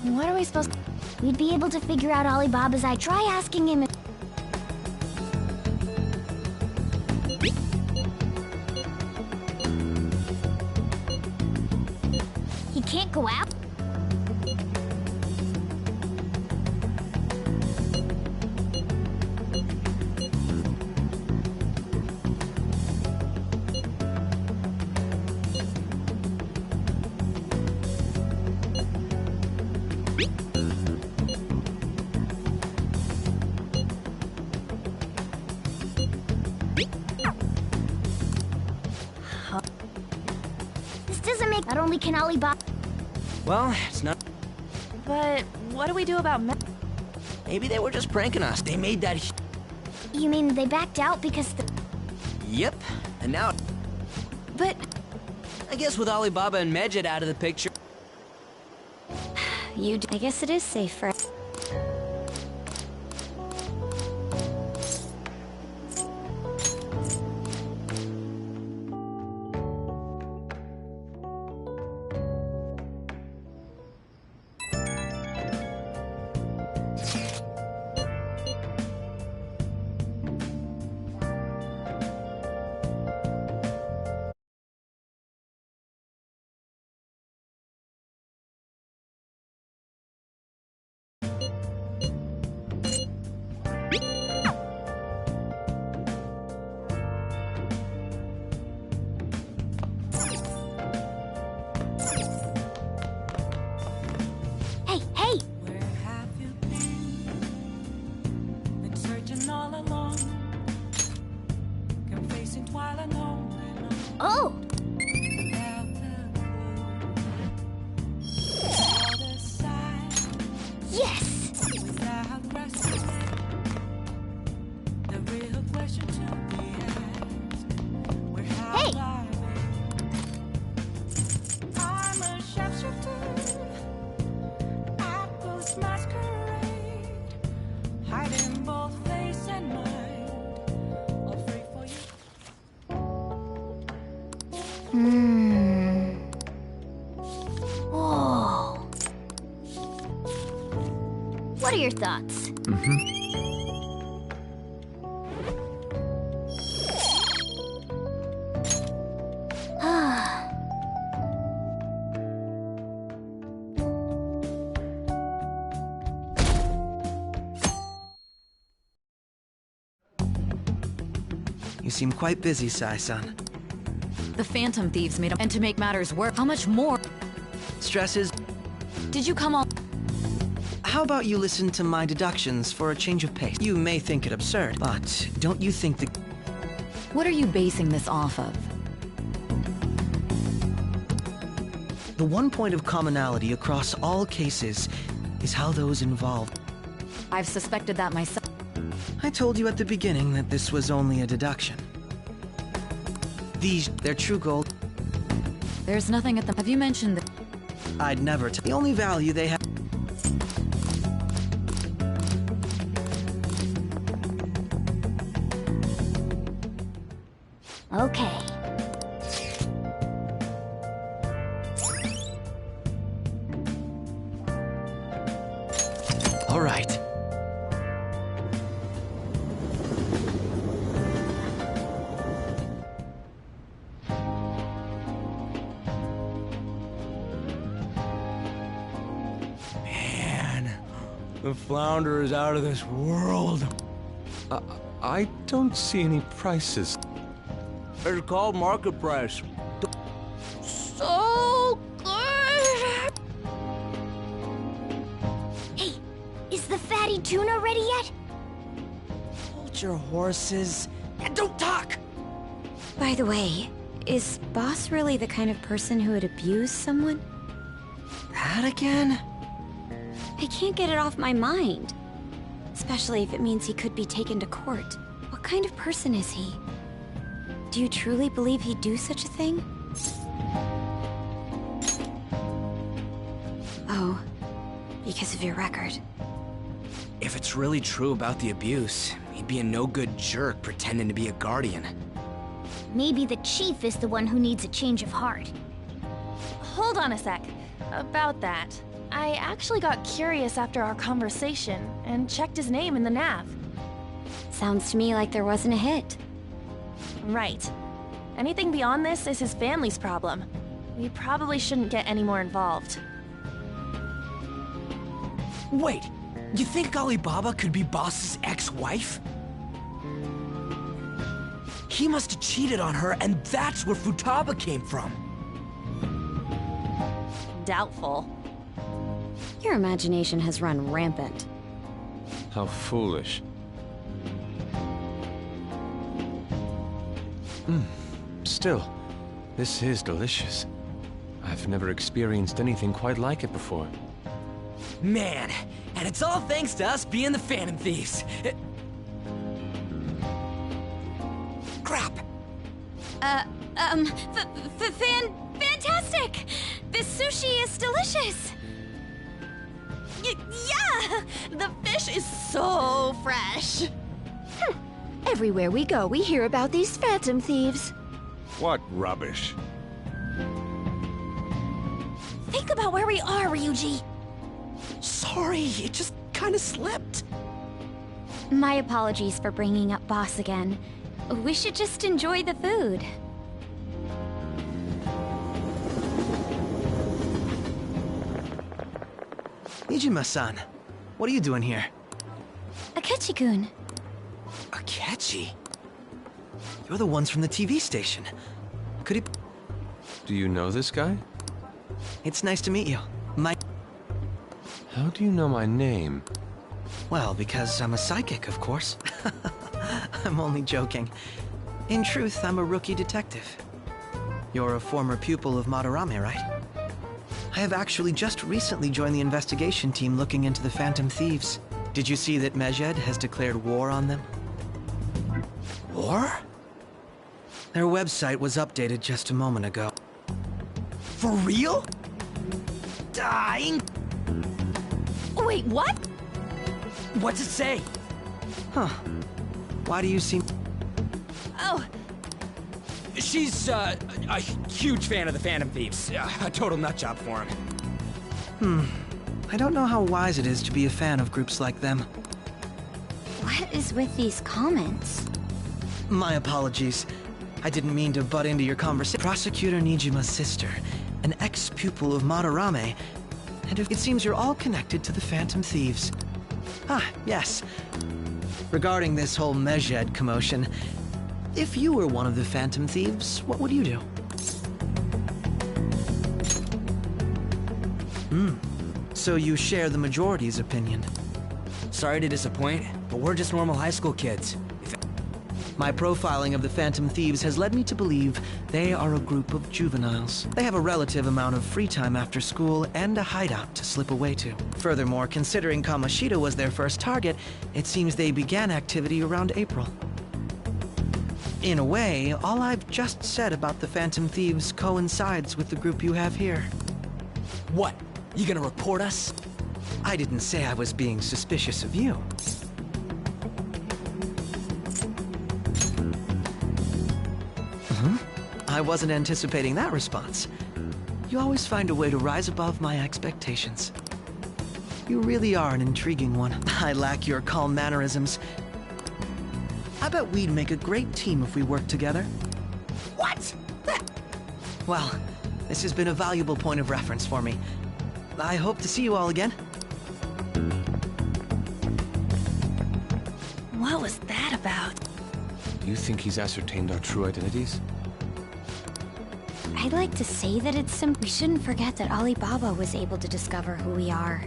What are we supposed to... We'd be able to figure out Alibaba's eye. Try asking him if... He can't go out? This doesn't make... Not only can Alibaba... Well, it's not... But what do we do about Maybe they were just pranking us. They made that... You mean they backed out because the... Yep, and now... But... I guess with Alibaba and Medjed out of the picture... I guess it is safe for... Oh! Yes! Hey! Whoa. What are your thoughts? You seem quite busy, Sai-san. The Phantom Thieves made and to make matters worse, how much more? Stresses. Did you come all... How about you listen to my deductions for a change of pace? You may think it absurd, but don't you think that... What are you basing this off of? The one point of commonality across all cases is how those involved... I've suspected that myself. I told you at the beginning that this was only a deduction. They're true gold. There's nothing at the... Have you mentioned that... I'd never the only value they have... Okay. All right. The flounder is out of this world. I don't see any prices. It's called market price. So good! Hey, is the fatty tuna ready yet? Hold your horses and don't talk! By the way, is Boss really the kind of person who would abuse someone? That again? I can't get it off my mind. Especially if it means he could be taken to court. What kind of person is he? Do you truly believe he'd do such a thing? Oh, because of your record. If it's really true about the abuse, he'd be a no-good jerk pretending to be a guardian. Maybe the chief is the one who needs a change of heart. Hold on a sec. About that, I actually got curious after our conversation and checked his name in the nav. Sounds to me like there wasn't a hit. Right. Anything beyond this is his family's problem. We probably shouldn't get any more involved. Wait, you think Alibaba could be Boss's ex-wife? He must have cheated on her, and that's where Futaba came from. Doubtful. Your imagination has run rampant. How foolish. Still, this is delicious. I've never experienced anything quite like it before. Man, and it's all thanks to us being the Phantom Thieves. Crap. Fantastic! This sushi is delicious! Yeah! The fish is so fresh! Everywhere we go, we hear about these Phantom Thieves. What rubbish. Think about where we are, Ryuji! Sorry, it just kinda slipped. My apologies for bringing up Boss again. We should just enjoy the food. Nijima-san, what are you doing here? Akechi-kun. Akechi? You're the ones from the TV station. Could he... Do you know this guy? It's nice to meet you. How do you know my name? Well, because I'm a psychic, of course. I'm only joking. In truth, I'm a rookie detective. You're a former pupil of Madarame, right? I have actually just recently joined the investigation team looking into the Phantom Thieves. Did you see that Medjed has declared war on them? War? Their website was updated just a moment ago. For real? Dying? Wait, what? What's it say? Huh. Why do you seem... Oh. She's, a huge fan of the Phantom Thieves. A total nutjob for him. I don't know how wise it is to be a fan of groups like them. What is with these comments? My apologies. I didn't mean to butt into your conversation. Prosecutor Nijima's sister, an ex-pupil of Madarame, and it seems you're all connected to the Phantom Thieves. Ah, yes. Regarding this whole Medjed commotion, if you were one of the Phantom Thieves, what would you do? So you share the majority's opinion. Sorry to disappoint, but we're just normal high school kids. My profiling of the Phantom Thieves has led me to believe they are a group of juveniles. They have a relative amount of free time after school and a hideout to slip away to. Furthermore, considering Kamoshida was their first target, it seems they began activity around April. In a way, all I've just said about the Phantom Thieves coincides with the group you have here. What? You gonna report us? I didn't say I was being suspicious of you. I wasn't anticipating that response. You always find a way to rise above my expectations. You really are an intriguing one. I lack your calm mannerisms. I bet we'd make a great team if we worked together. What? Well, this has been a valuable point of reference for me. I hope to see you all again. What was that about? Do you think he's ascertained our true identities? I'd like to say that it's simple. We shouldn't forget that Alibaba was able to discover who we are.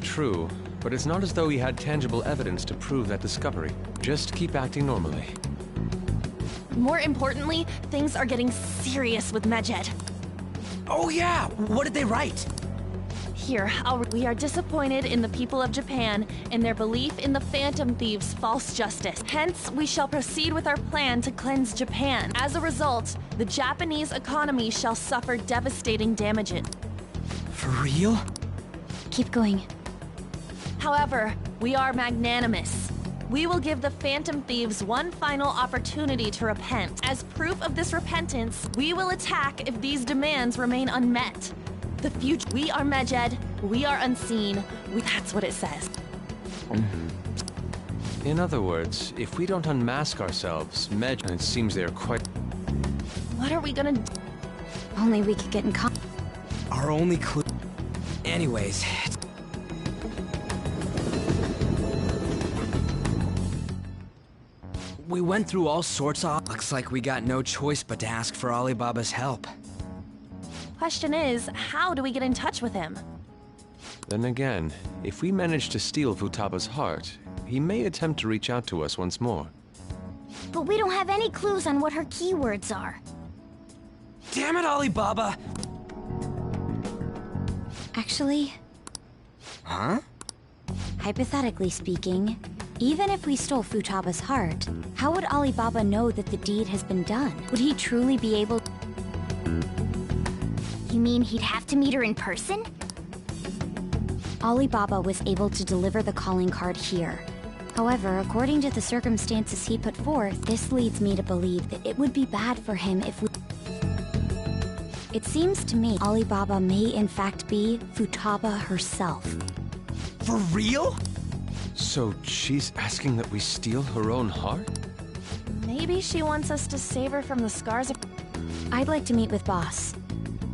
True, but it's not as though he had tangible evidence to prove that discovery. Just keep acting normally. More importantly, things are getting serious with Medjed. Oh yeah, what did they write? Here, we are disappointed in the people of Japan and their belief in the Phantom Thieves' false justice. Hence, we shall proceed with our plan to cleanse Japan. As a result, the Japanese economy shall suffer devastating damages. For real? Keep going. However, we are magnanimous. We will give the Phantom Thieves one final opportunity to repent. As proof of this repentance, we will attack if these demands remain unmet. The future. We are Medjed. We are unseen. That's what it says. In other words, if we don't unmask ourselves, it seems they are quite... What are we gonna do? Only we could get in Our only clue... Anyways... We went through all sorts of... Looks like we got no choice but to ask for Alibaba's help. Question is, how do we get in touch with him? Then again, if we manage to steal Futaba's heart, he may attempt to reach out to us once more. But we don't have any clues on what her keywords are. Damn it, Alibaba! Actually... Huh? Hypothetically speaking, even if we stole Futaba's heart, how would Alibaba know that the deed has been done? Would he truly be able... You mean he'd have to meet her in person? Alibaba was able to deliver the calling card here. However, according to the circumstances he put forth, this leads me to believe that it would be bad for him if we... It seems to me Alibaba may in fact be Futaba herself. For real? So she's asking that we steal her own heart? Maybe she wants us to save her from the scars of... I'd like to meet with Boss.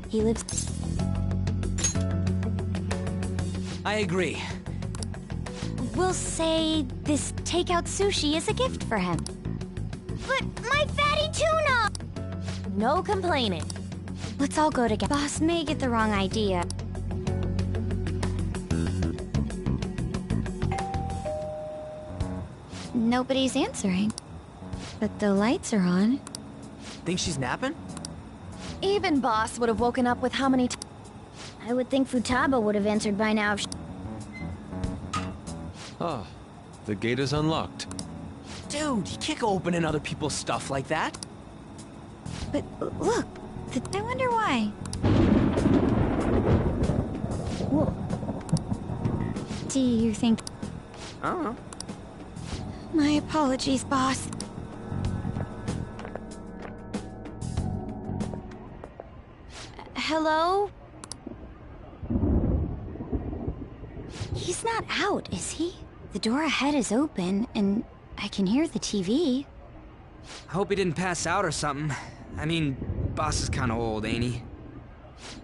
He lives... I agree. We'll say this takeout sushi is a gift for him. But my fatty tuna! No complaining. Let's all go together. Boss may get the wrong idea. Nobody's answering. But the lights are on. Think she's napping? Even Boss would have woken up with how many I would think Futaba would have answered by now. Ah, the gate is unlocked. Dude, you can't go opening other people's stuff like that. But look, I wonder why. Whoa. Do you think... I don't know. My apologies, Boss. Hello? He's not out, is he? The door ahead is open, and I can hear the TV. I hope he didn't pass out or something. I mean, Boss is kinda old, ain't he?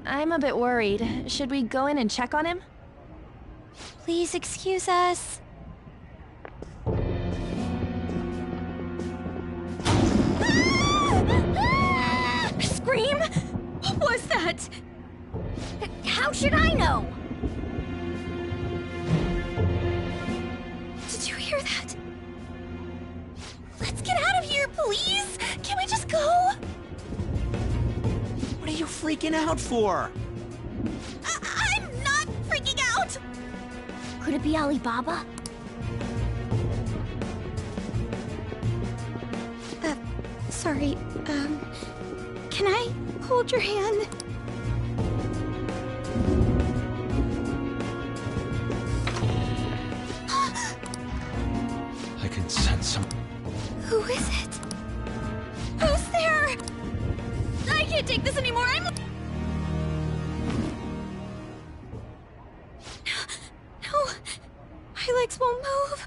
I'm a bit worried. Should we go in and check on him? Please excuse us. Scream? What was that? How should I know? Did you hear that? Let's get out of here, please! Can we just go? What are you freaking out for? I'm not freaking out! Could it be Alibaba? Sorry, can I hold your hand? I can sense some... Who is it? Who's there? I can't take this anymore, No, my legs won't move.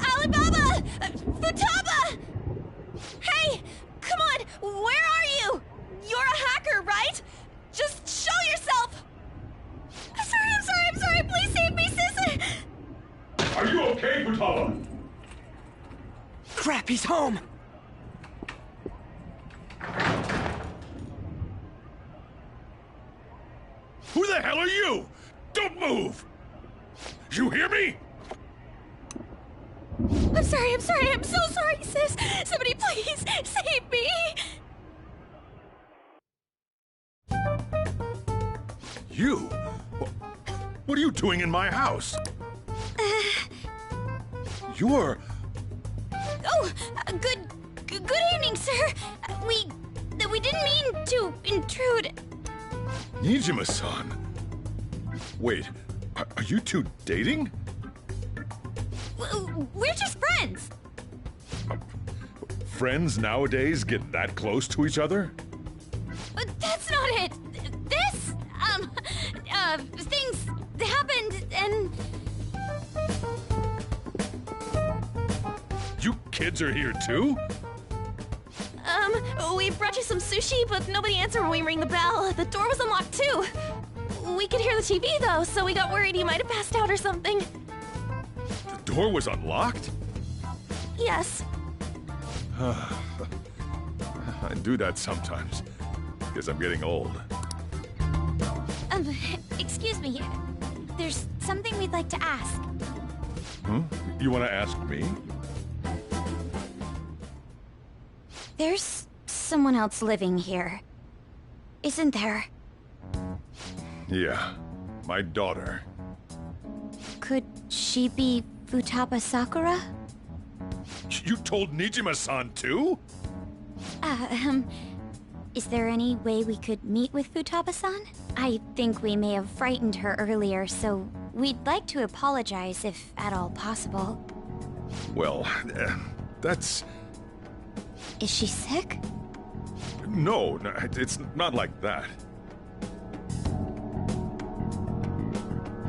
Alibaba! Futaba! Hey! Come on! Where are you? You're a hacker, right? Just show yourself! I'm sorry! Please save me, sis! Are you okay, Futaba? Crap, he's home! Who the hell are you? Don't move! You hear me? I'm sorry! I'm so sorry, sis! Somebody please save me! You? What are you doing in my house? You're... Oh, good evening, sir. We We didn't mean to intrude. Nijima-san. Wait, are you two dating? We're just friends. Friends nowadays get that close to each other? But that's not it. This, things happened and... You kids are here too? We brought you some sushi, but nobody answered when we rang the bell. The door was unlocked too. We could hear the TV though, so we got worried you might have passed out or something. The door was unlocked? Yes. I do that sometimes. Guess I'm getting old. Excuse me. There's something we'd like to ask. Hmm? You want to ask me? There's someone else living here, isn't there? Yeah, my daughter. Could she be Futaba Sakura? You told Nijima-san too? Is there any way we could meet with Futaba-san? I think we may have frightened her earlier, so we'd like to apologize if at all possible. Well, that's... Is she sick? No, it's not like that.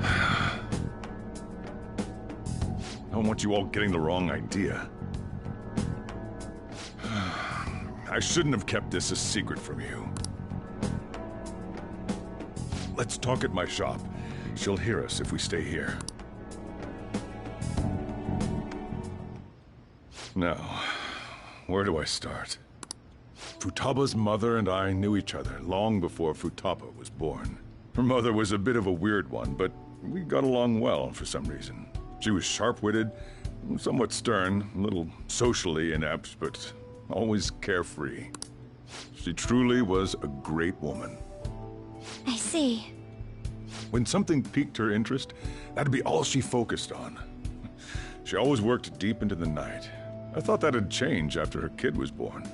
I don't want you all getting the wrong idea. I shouldn't have kept this a secret from you. Let's talk at my shop. She'll hear us if we stay here. Now, where do I start? Futaba's mother and I knew each other long before Futaba was born. Her mother was a bit of a weird one, but we got along well for some reason. She was sharp-witted, somewhat stern, a little socially inept, but always carefree. She truly was a great woman. I see. When something piqued her interest, that'd be all she focused on. She always worked deep into the night. I thought that'd change after her kid was born.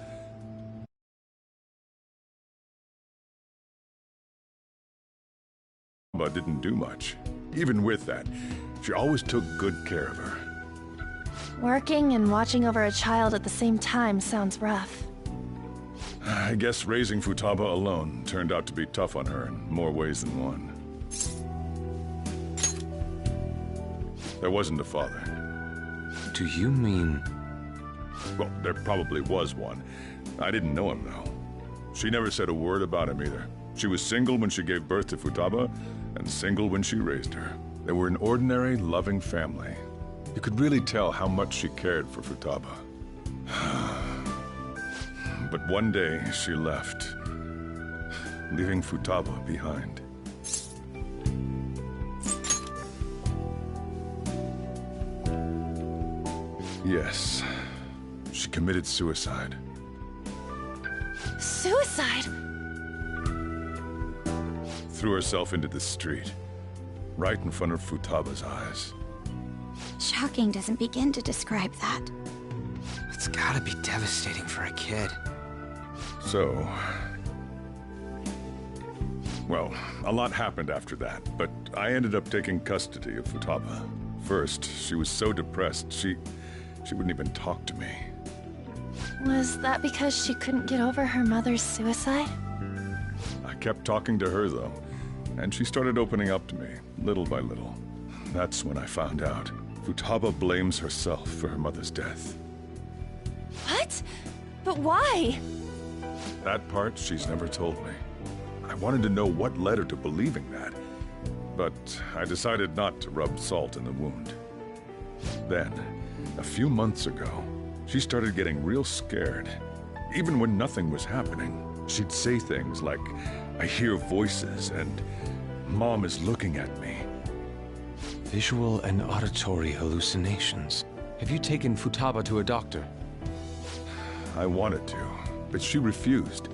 But didn't do much. Even with that, she always took good care of her. Working and watching over a child at the same time sounds rough. I guess raising Futaba alone turned out to be tough on her in more ways than one. There wasn't a father. Do you mean... Well, there probably was one. I didn't know him, though. She never said a word about him either. She was single when she gave birth to Futaba, and single when she raised her. They were an ordinary, loving family. You could really tell how much she cared for Futaba. But one day, she left, leaving Futaba behind. Yes, she committed suicide. Suicide? Threw herself into the street, right in front of Futaba's eyes. Shocking doesn't begin to describe that. It's gotta be devastating for a kid. So... Well, a lot happened after that, but I ended up taking custody of Futaba. First, she was so depressed, she wouldn't even talk to me. Was that because she couldn't get over her mother's suicide? I kept talking to her, though, and she started opening up to me, little by little. That's when I found out. Futaba blames herself for her mother's death. What? But why? That part she's never told me. I wanted to know what led her to believing that, but I decided not to rub salt in the wound. Then, a few months ago, she started getting real scared. Even when nothing was happening, she'd say things like, "I hear voices," and "Mom is looking at me." Visual and auditory hallucinations. Have you taken Futaba to a doctor? I wanted to, but she refused.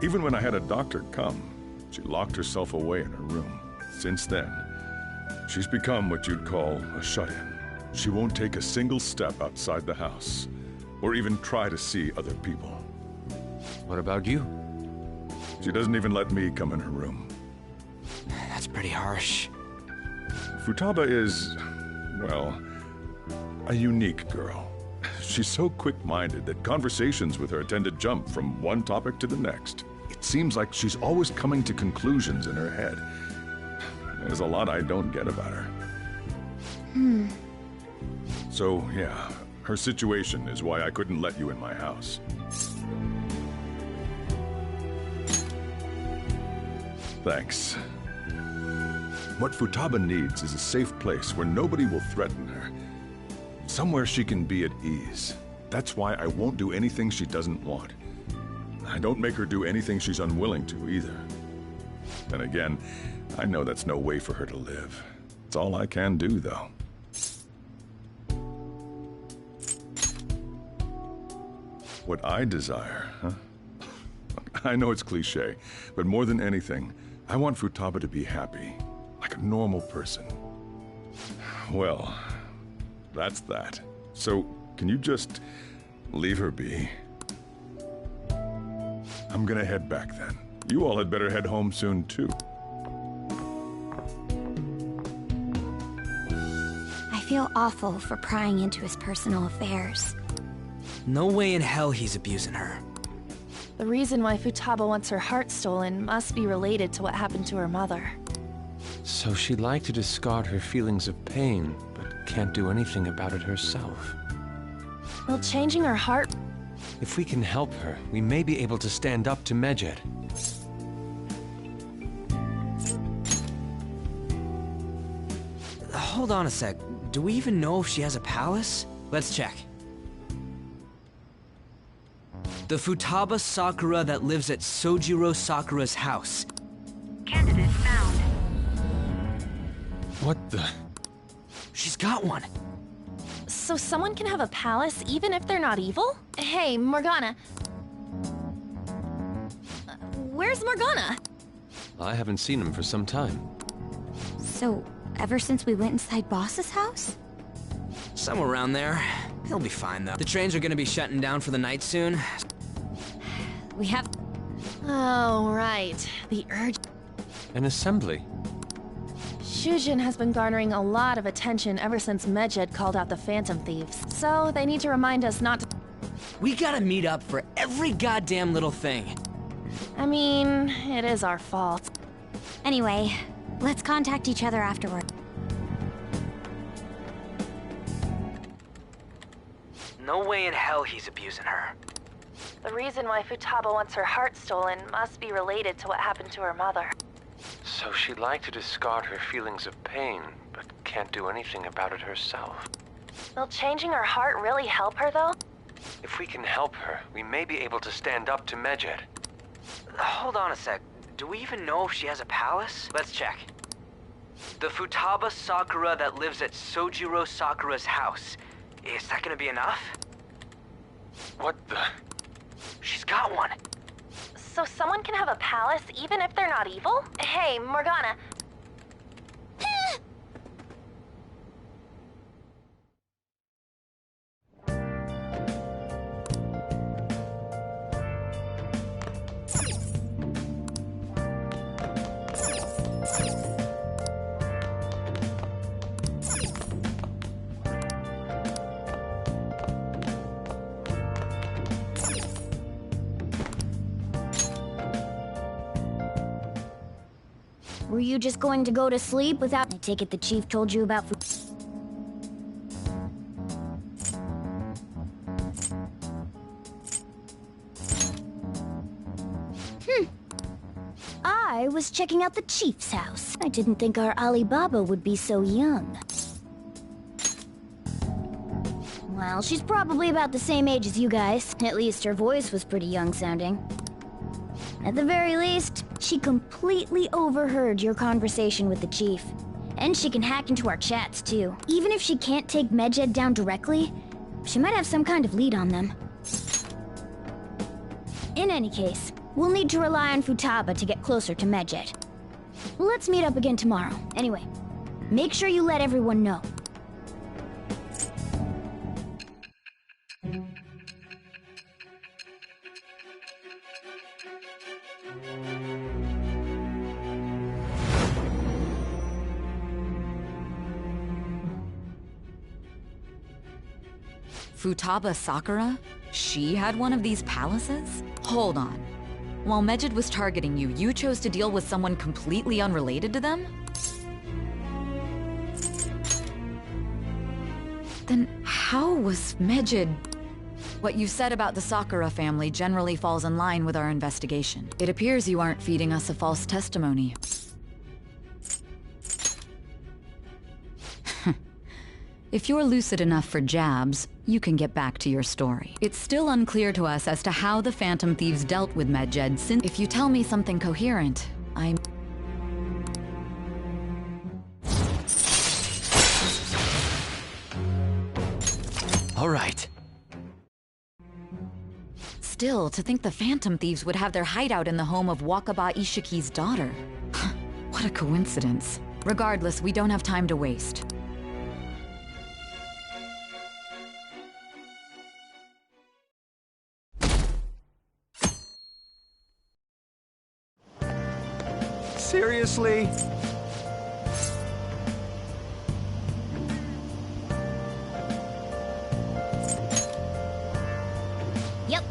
Even when I had a doctor come, she locked herself away in her room. Since then, she's become what you'd call a shut-in. She won't take a single step outside the house, or even try to see other people. What about you? She doesn't even let me come in her room. That's pretty harsh. Futaba is, well, a unique girl. She's so quick-minded that conversations with her tend to jump from one topic to the next. It seems like she's always coming to conclusions in her head. There's a lot I don't get about her. So, yeah, her situation is why I couldn't let you in my house. Thanks. What Futaba needs is a safe place where nobody will threaten her. Somewhere she can be at ease. That's why I won't do anything she doesn't want. I don't make her do anything she's unwilling to, either. Then again, I know that's no way for her to live. It's all I can do, though. What I desire, huh? I know it's cliché, but more than anything, I want Futaba to be happy, like a normal person. Well, that's that. So, can you just leave her be? I'm gonna head back then. You all had better head home soon, too. I feel awful for prying into his personal affairs. No way in hell he's abusing her. The reason why Futaba wants her heart stolen must be related to what happened to her mother. So she'd like to discard her feelings of pain, but can't do anything about it herself. Will changing her heart... If we can help her, we may be able to stand up to Medjed. Hold on a sec. Do we even know if she has a palace? Let's check. The Futaba Sakura that lives at Sojiro Sakura's house. Candidate found. What the? She's got one. So someone can have a palace even if they're not evil? Hey, Morgana. Where's Morgana? I haven't seen him for some time. So, ever since we went inside Boss's house? Somewhere around there. He'll be fine, though. The trains are gonna be shutting down for the night soon. We have... Oh, right. The urge... An assembly? Shujin has been garnering a lot of attention ever since Medjed called out the Phantom Thieves. So they need to remind us not to... We gotta meet up for every goddamn little thing. I mean, it is our fault. Anyway, let's contact each other afterward. No way in hell he's abusing her. The reason why Futaba wants her heart stolen must be related to what happened to her mother. So she'd like to discard her feelings of pain, but can't do anything about it herself. Will changing her heart really help her, though? If we can help her, we may be able to stand up to Medjed. Hold on a sec. Do we even know if she has a palace? Let's check. The Futaba Sakura that lives at Sojiro Sakura's house. Is that gonna be enough? What the? She's got one. So someone can have a palace even if they're not evil? Hey, Morgana. Were you just going to go to sleep without... I take it the chief told you about... I was checking out the chief's house. I didn't think our Alibaba would be so young. Well, she's probably about the same age as you guys. At least her voice was pretty young sounding. At the very least, she completely overheard your conversation with the chief. And she can hack into our chats, too. Even if she can't take Medjed down directly, she might have some kind of lead on them. In any case, we'll need to rely on Futaba to get closer to Medjed. Let's meet up again tomorrow. Anyway, make sure you let everyone know. Futaba Sakura? She had one of these palaces? Hold on. While Medjed was targeting you, you chose to deal with someone completely unrelated to them? Then how was Medjed... What you said about the Sakura family generally falls in line with our investigation. It appears you aren't feeding us a false testimony. If you're lucid enough for jabs, you can get back to your story. It's still unclear to us as to how the Phantom Thieves dealt with Medjed, since if you tell me something coherent, I'm... All right. Still, to think the Phantom Thieves would have their hideout in the home of Wakaba Ishiki's daughter. What a coincidence. Regardless, we don't have time to waste. Seriously? Yep.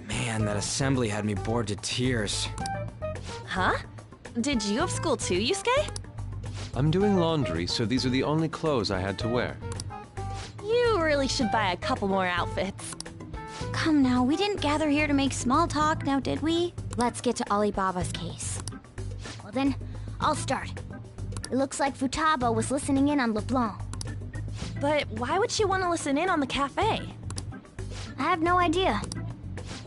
Man, that assembly had me bored to tears. Huh? Did you have school too, Yusuke? I'm doing laundry, so these are the only clothes I had to wear. You really should buy a couple more outfits. Come now, we didn't gather here to make small talk, now did we? Let's get to Alibaba's case. Well then, I'll start. It looks like Futaba was listening in on LeBlanc. But why would she want to listen in on the cafe? I have no idea.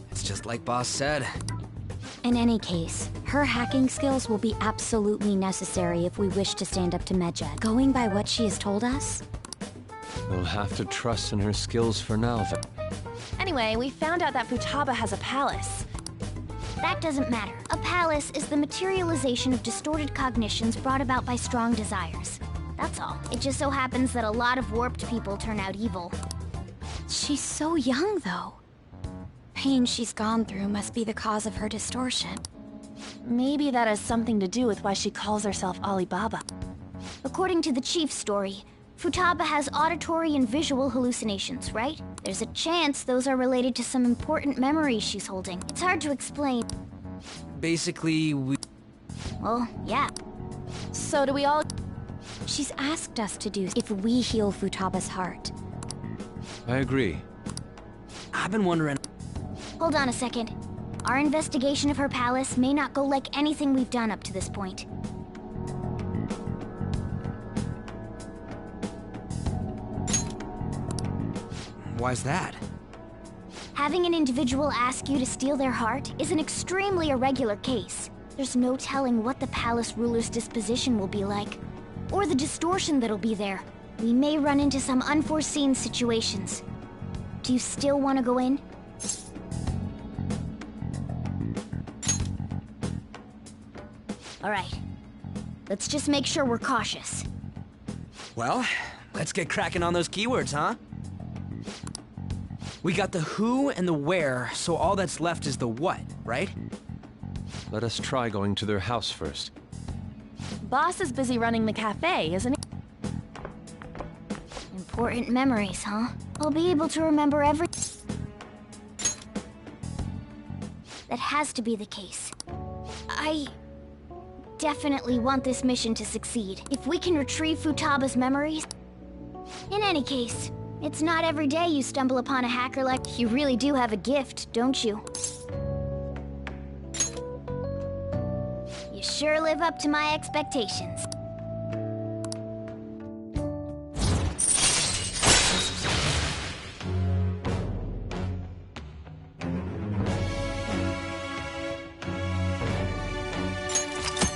It's just like Boss said. In any case, her hacking skills will be absolutely necessary if we wish to stand up to Medjed. Going by what she has told us? We'll have to trust in her skills for now, then. Anyway, we found out that Futaba has a palace. That doesn't matter. A palace is the materialization of distorted cognitions brought about by strong desires. That's all. It just so happens that a lot of warped people turn out evil. She's so young, though. Pain she's gone through must be the cause of her distortion. Maybe that has something to do with why she calls herself Alibaba. According to the chief's story, Futaba has auditory and visual hallucinations, right? There's a chance those are related to some important memories she's holding. It's hard to explain. Basically, Well, yeah. So do we all... She's asked us to do if we heal Futaba's heart. I agree. I've been wondering... Hold on a second. Our investigation of her palace may not go like anything we've done up to this point. Why's that? Having an individual ask you to steal their heart is an extremely irregular case. There's no telling what the palace ruler's disposition will be like, or the distortion that'll be there. We may run into some unforeseen situations. Do you still want to go in? All right. Let's just make sure we're cautious. Well, let's get cracking on those keywords, huh? We got the who and the where, so all that's left is the what, right? Let us try going to their house first. Boss is busy running the cafe, isn't he? Important memories, huh? I'll be able to remember every... That has to be the case. I definitely want this mission to succeed. If we can retrieve Futaba's memories... In any case, it's not every day you stumble upon a hacker like... You really do have a gift, don't you? You sure live up to my expectations.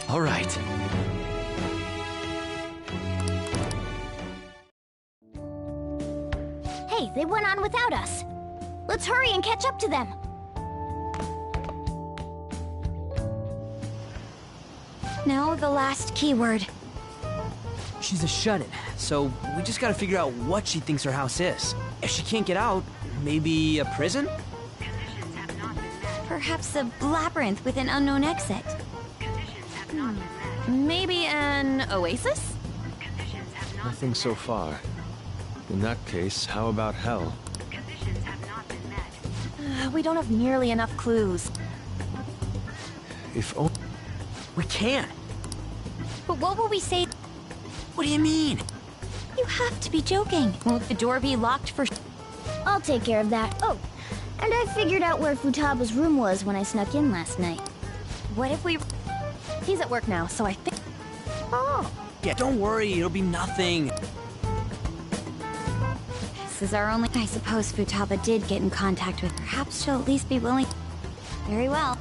All right. Hey, they went on without us. Let's hurry and catch up to them. Now the last keyword. She's a shut-in, so we just gotta figure out what she thinks her house is. If she can't get out, maybe a prison? Perhaps a labyrinth with an unknown exit. Maybe an oasis? Nothing so far. In that case, how about hell? We don't have nearly enough clues. If only... We can! But what will we say? What do you mean? You have to be joking. Won't the door be locked for... I'll take care of that. Oh, and I figured out where Futaba's room was when I snuck in last night. What if we... He's at work now, so I think... Oh. Yeah, don't worry, it'll be nothing. This is our only... I suppose Futaba did get in contact with... Perhaps she'll at least be willing... Very well.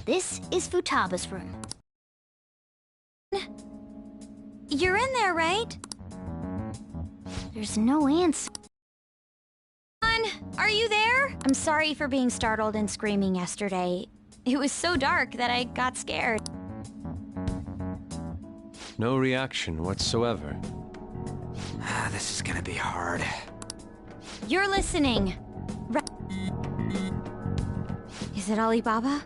This is Futaba's room. You're in there, right? There's no answer. Are you there? I'm sorry for being startled and screaming yesterday. It was so dark that I got scared. No reaction whatsoever. This is gonna be hard. You're listening. Is it Alibaba?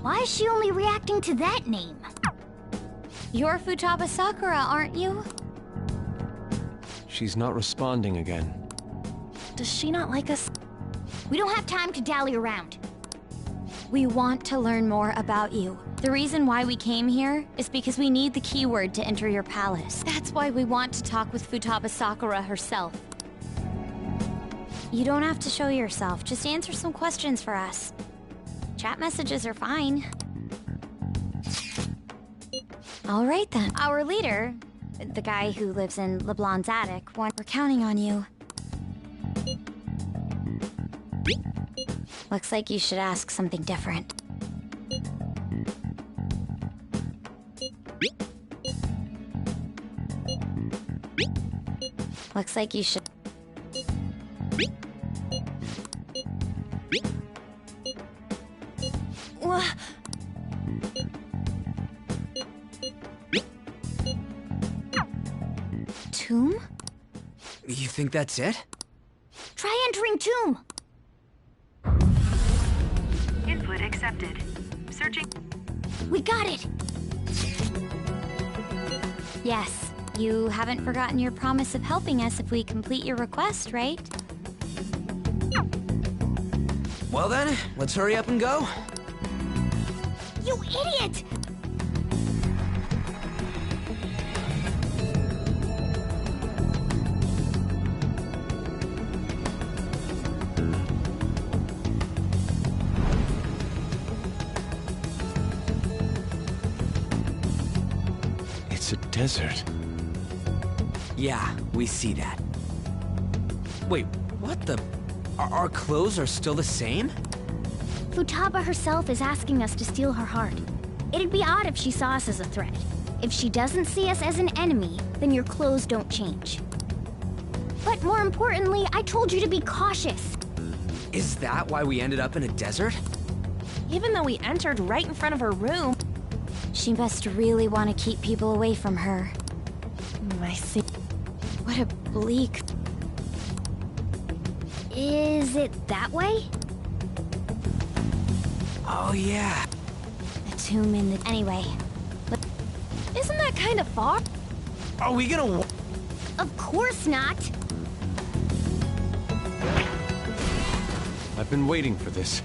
Why is she only reacting to that name? You're Futaba Sakura, aren't you? She's not responding again. Does she not like us? We don't have time to dally around. We want to learn more about you. The reason why we came here is because we need the keyword to enter your palace. That's why we want to talk with Futaba Sakura herself. You don't have to show yourself, just answer some questions for us. Chat messages are fine. All right then. Our leader, the guy who lives in LeBlanc's attic, we're counting on you. Looks like you should ask something different. Looks like you should... Tomb? You think that's it? Try entering tomb. Input accepted. Searching. We got it. Yes, you haven't forgotten your promise of helping us if we complete your request, right? Well then, let's hurry up and go. You idiot! It's a desert. Yeah, we see that. Wait, what the... Our clothes are still the same? Futaba herself is asking us to steal her heart. It'd be odd if she saw us as a threat. If she doesn't see us as an enemy, then your clothes don't change. But more importantly, I told you to be cautious. Is that why we ended up in a desert? Even though we entered right in front of her room... She must really want to keep people away from her. I see. What a bleak... Is it that way? Oh, yeah. The tomb in the... Anyway. Isn't that kind of far? Are we gonna... Of course not. I've been waiting for this.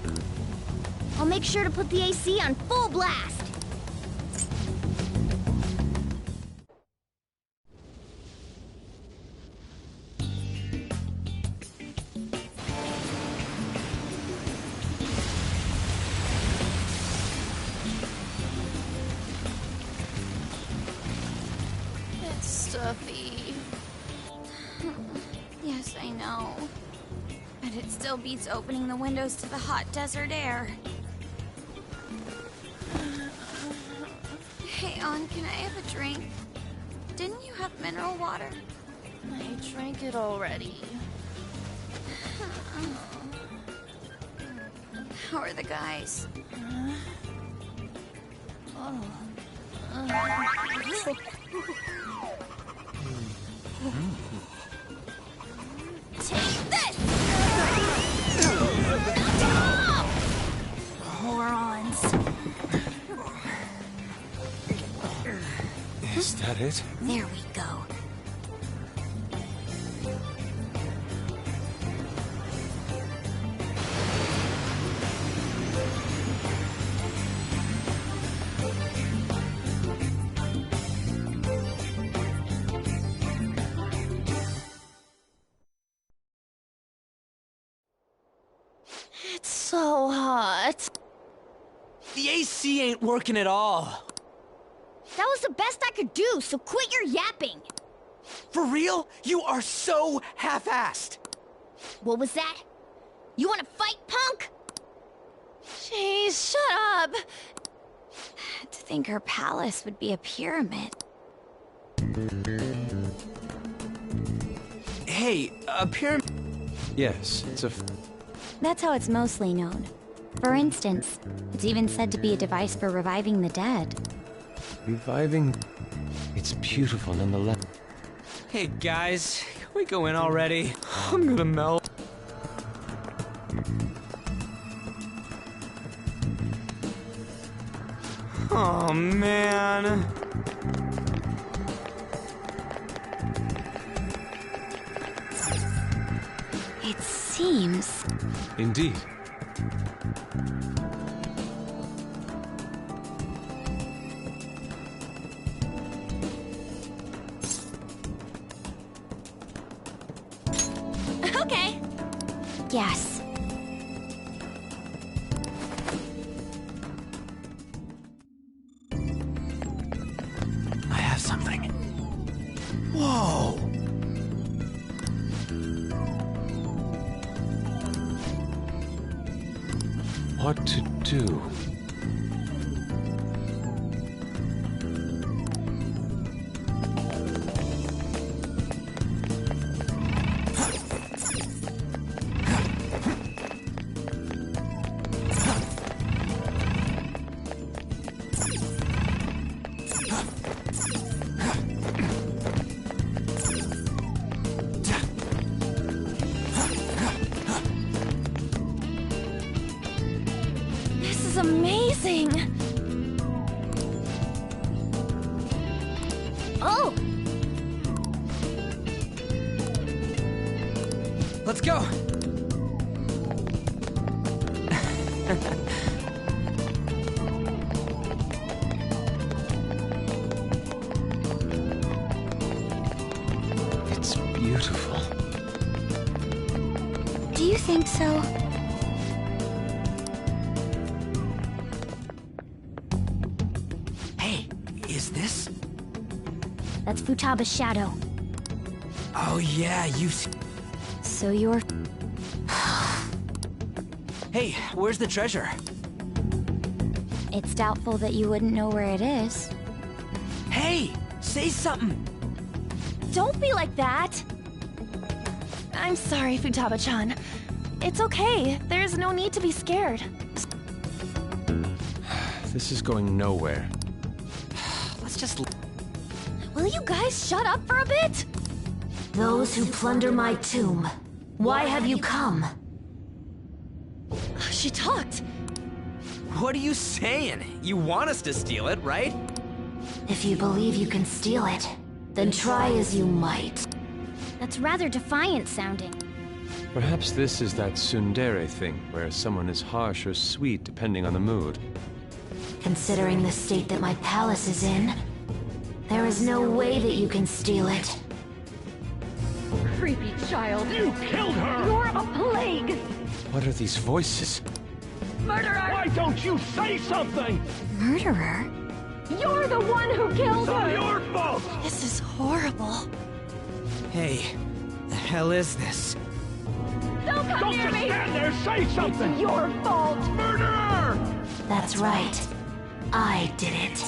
I'll make sure to put the AC on full blast. Stuffy. Yes, I know. But it still beats opening the windows to the hot desert air. Hey, On, can I have a drink? Didn't you have mineral water? I drank it already. How are the guys? Take this! Morons. Is that it? There we go. It's so hot. The AC ain't working at all. That was the best I could do, so quit your yapping. For real? You are so half-assed. What was that? You want to fight, punk? Jeez, shut up. To think her palace would be a pyramid. Hey, a pyramid... Yes, it's a... That's how it's mostly known. For instance, it's even said to be a device for reviving the dead. Reviving... It's beautiful nonetheless. Hey, guys, can we go in already? I'm gonna melt. Oh, man. It seems... Indeed. Okay. Yes. I have something. Whoa! What to do? This is amazing. Oh! Let's go! It's beautiful. Do you think so? Hey, is this? That's Futaba's shadow. Oh yeah, you... So you're... Hey, where's the treasure? It's doubtful that you wouldn't know where it is. Hey, say something! Don't be like that. I'm sorry, Futaba-chan. It's okay. There's no need to be scared. This is going nowhere. Let's just... Will you guys shut up for a bit? Those who plunder my tomb, why have you come? She talked. What are you saying? You want us to steal it, right? If you believe you can steal it, then try as you might. That's rather defiant sounding. Perhaps this is that tsundere thing, where someone is harsh or sweet depending on the mood. Considering the state that my palace is in, there is no way that you can steal it. Creepy child. You killed her! You're a plague! What are these voices? Murderer! Why don't you say something? Murderer? You're the one who killed It's all her! your fault! This is horrible. Hey, the hell is this? Don't come Don't near just me! stand there, say something! It's your fault! Murderer! That's right. I did it.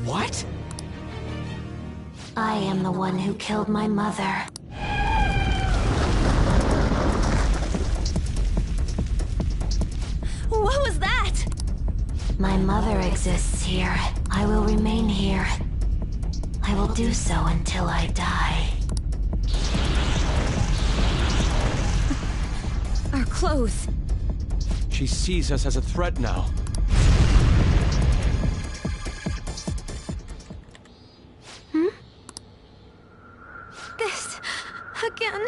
What? I am the one who killed my mother. What was that? My my mother exists here, I will remain here. I will do so until I die. Our clothes. She sees us as a threat now. This again.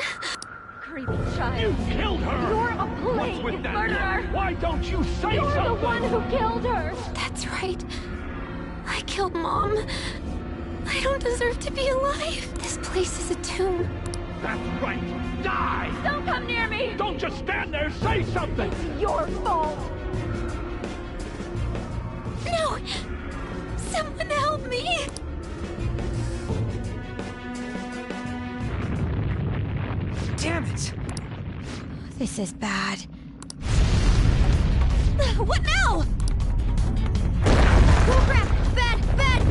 Creepy child. You killed her! You're a What's with plague that? murderer! Why don't you say You're something? the one who killed her! That's right. I killed Mom. I don't deserve to be alive. This place is a tomb. That's right. Die! Don't come near me! Don't just stand there. Say something. It's your fault! No! Someone help me! Damn it! This is bad. What now? Oh crap! Bad! Bad!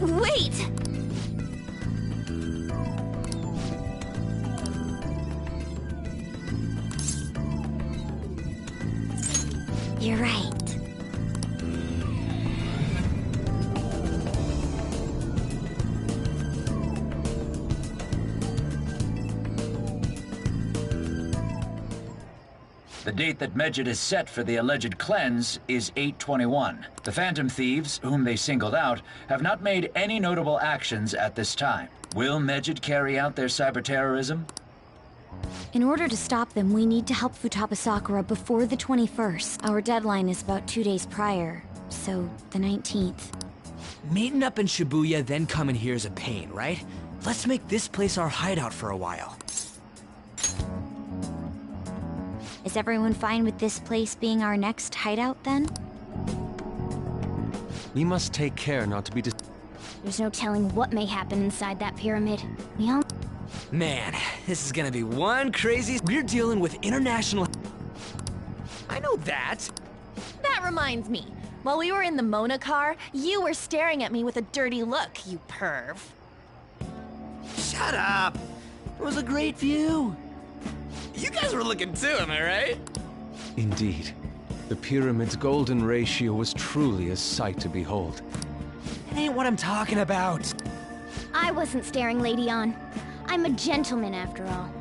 Wait! You're right. The date that Medjed is set for the alleged cleanse is 8/21. The Phantom Thieves, whom they singled out, have not made any notable actions at this time. Will Medjed carry out their cyber-terrorism? In order to stop them, we need to help Futaba Sakura before the 21st. Our deadline is about 2 days prior, so the 19th. Meeting up in Shibuya, then coming here is a pain, right? Let's make this place our hideout for a while. Is everyone fine with this place being our next hideout, then? We must take care not to be There's no telling what may happen inside that pyramid. We all... Man, this is gonna be one crazy... We're dealing with international... I know that! That reminds me. While we were in the Mona car, you were staring at me with a dirty look, you perv. Shut up! It was a great view. You guys were looking too, am I right? Indeed. The pyramid's golden ratio was truly a sight to behold. It ain't what I'm talking about. I wasn't staring Lady On. I'm a gentleman after all.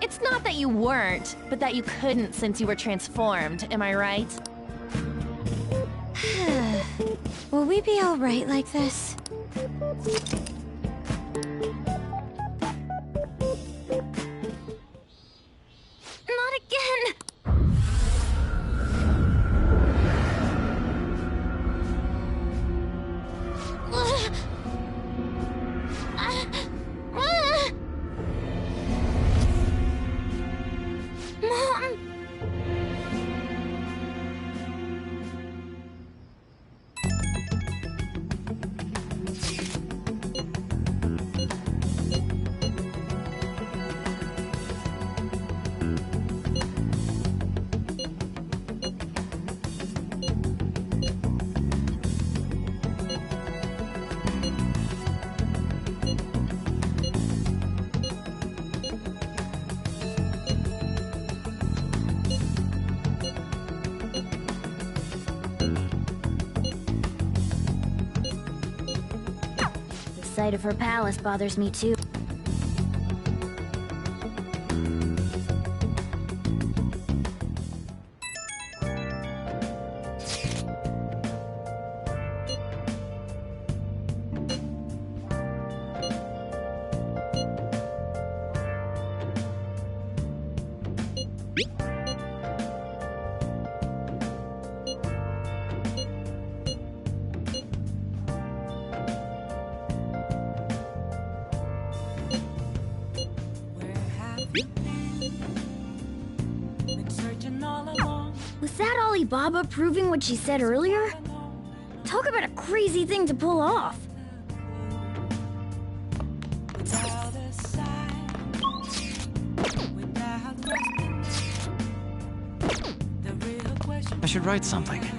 It's not that you weren't, but that you couldn't since you were transformed, am I right? Will we be alright like this? Not again! Mom! The sight of her palace bothers me too. Was that Alibaba proving what she said earlier? Talk about a crazy thing to pull off. should write something.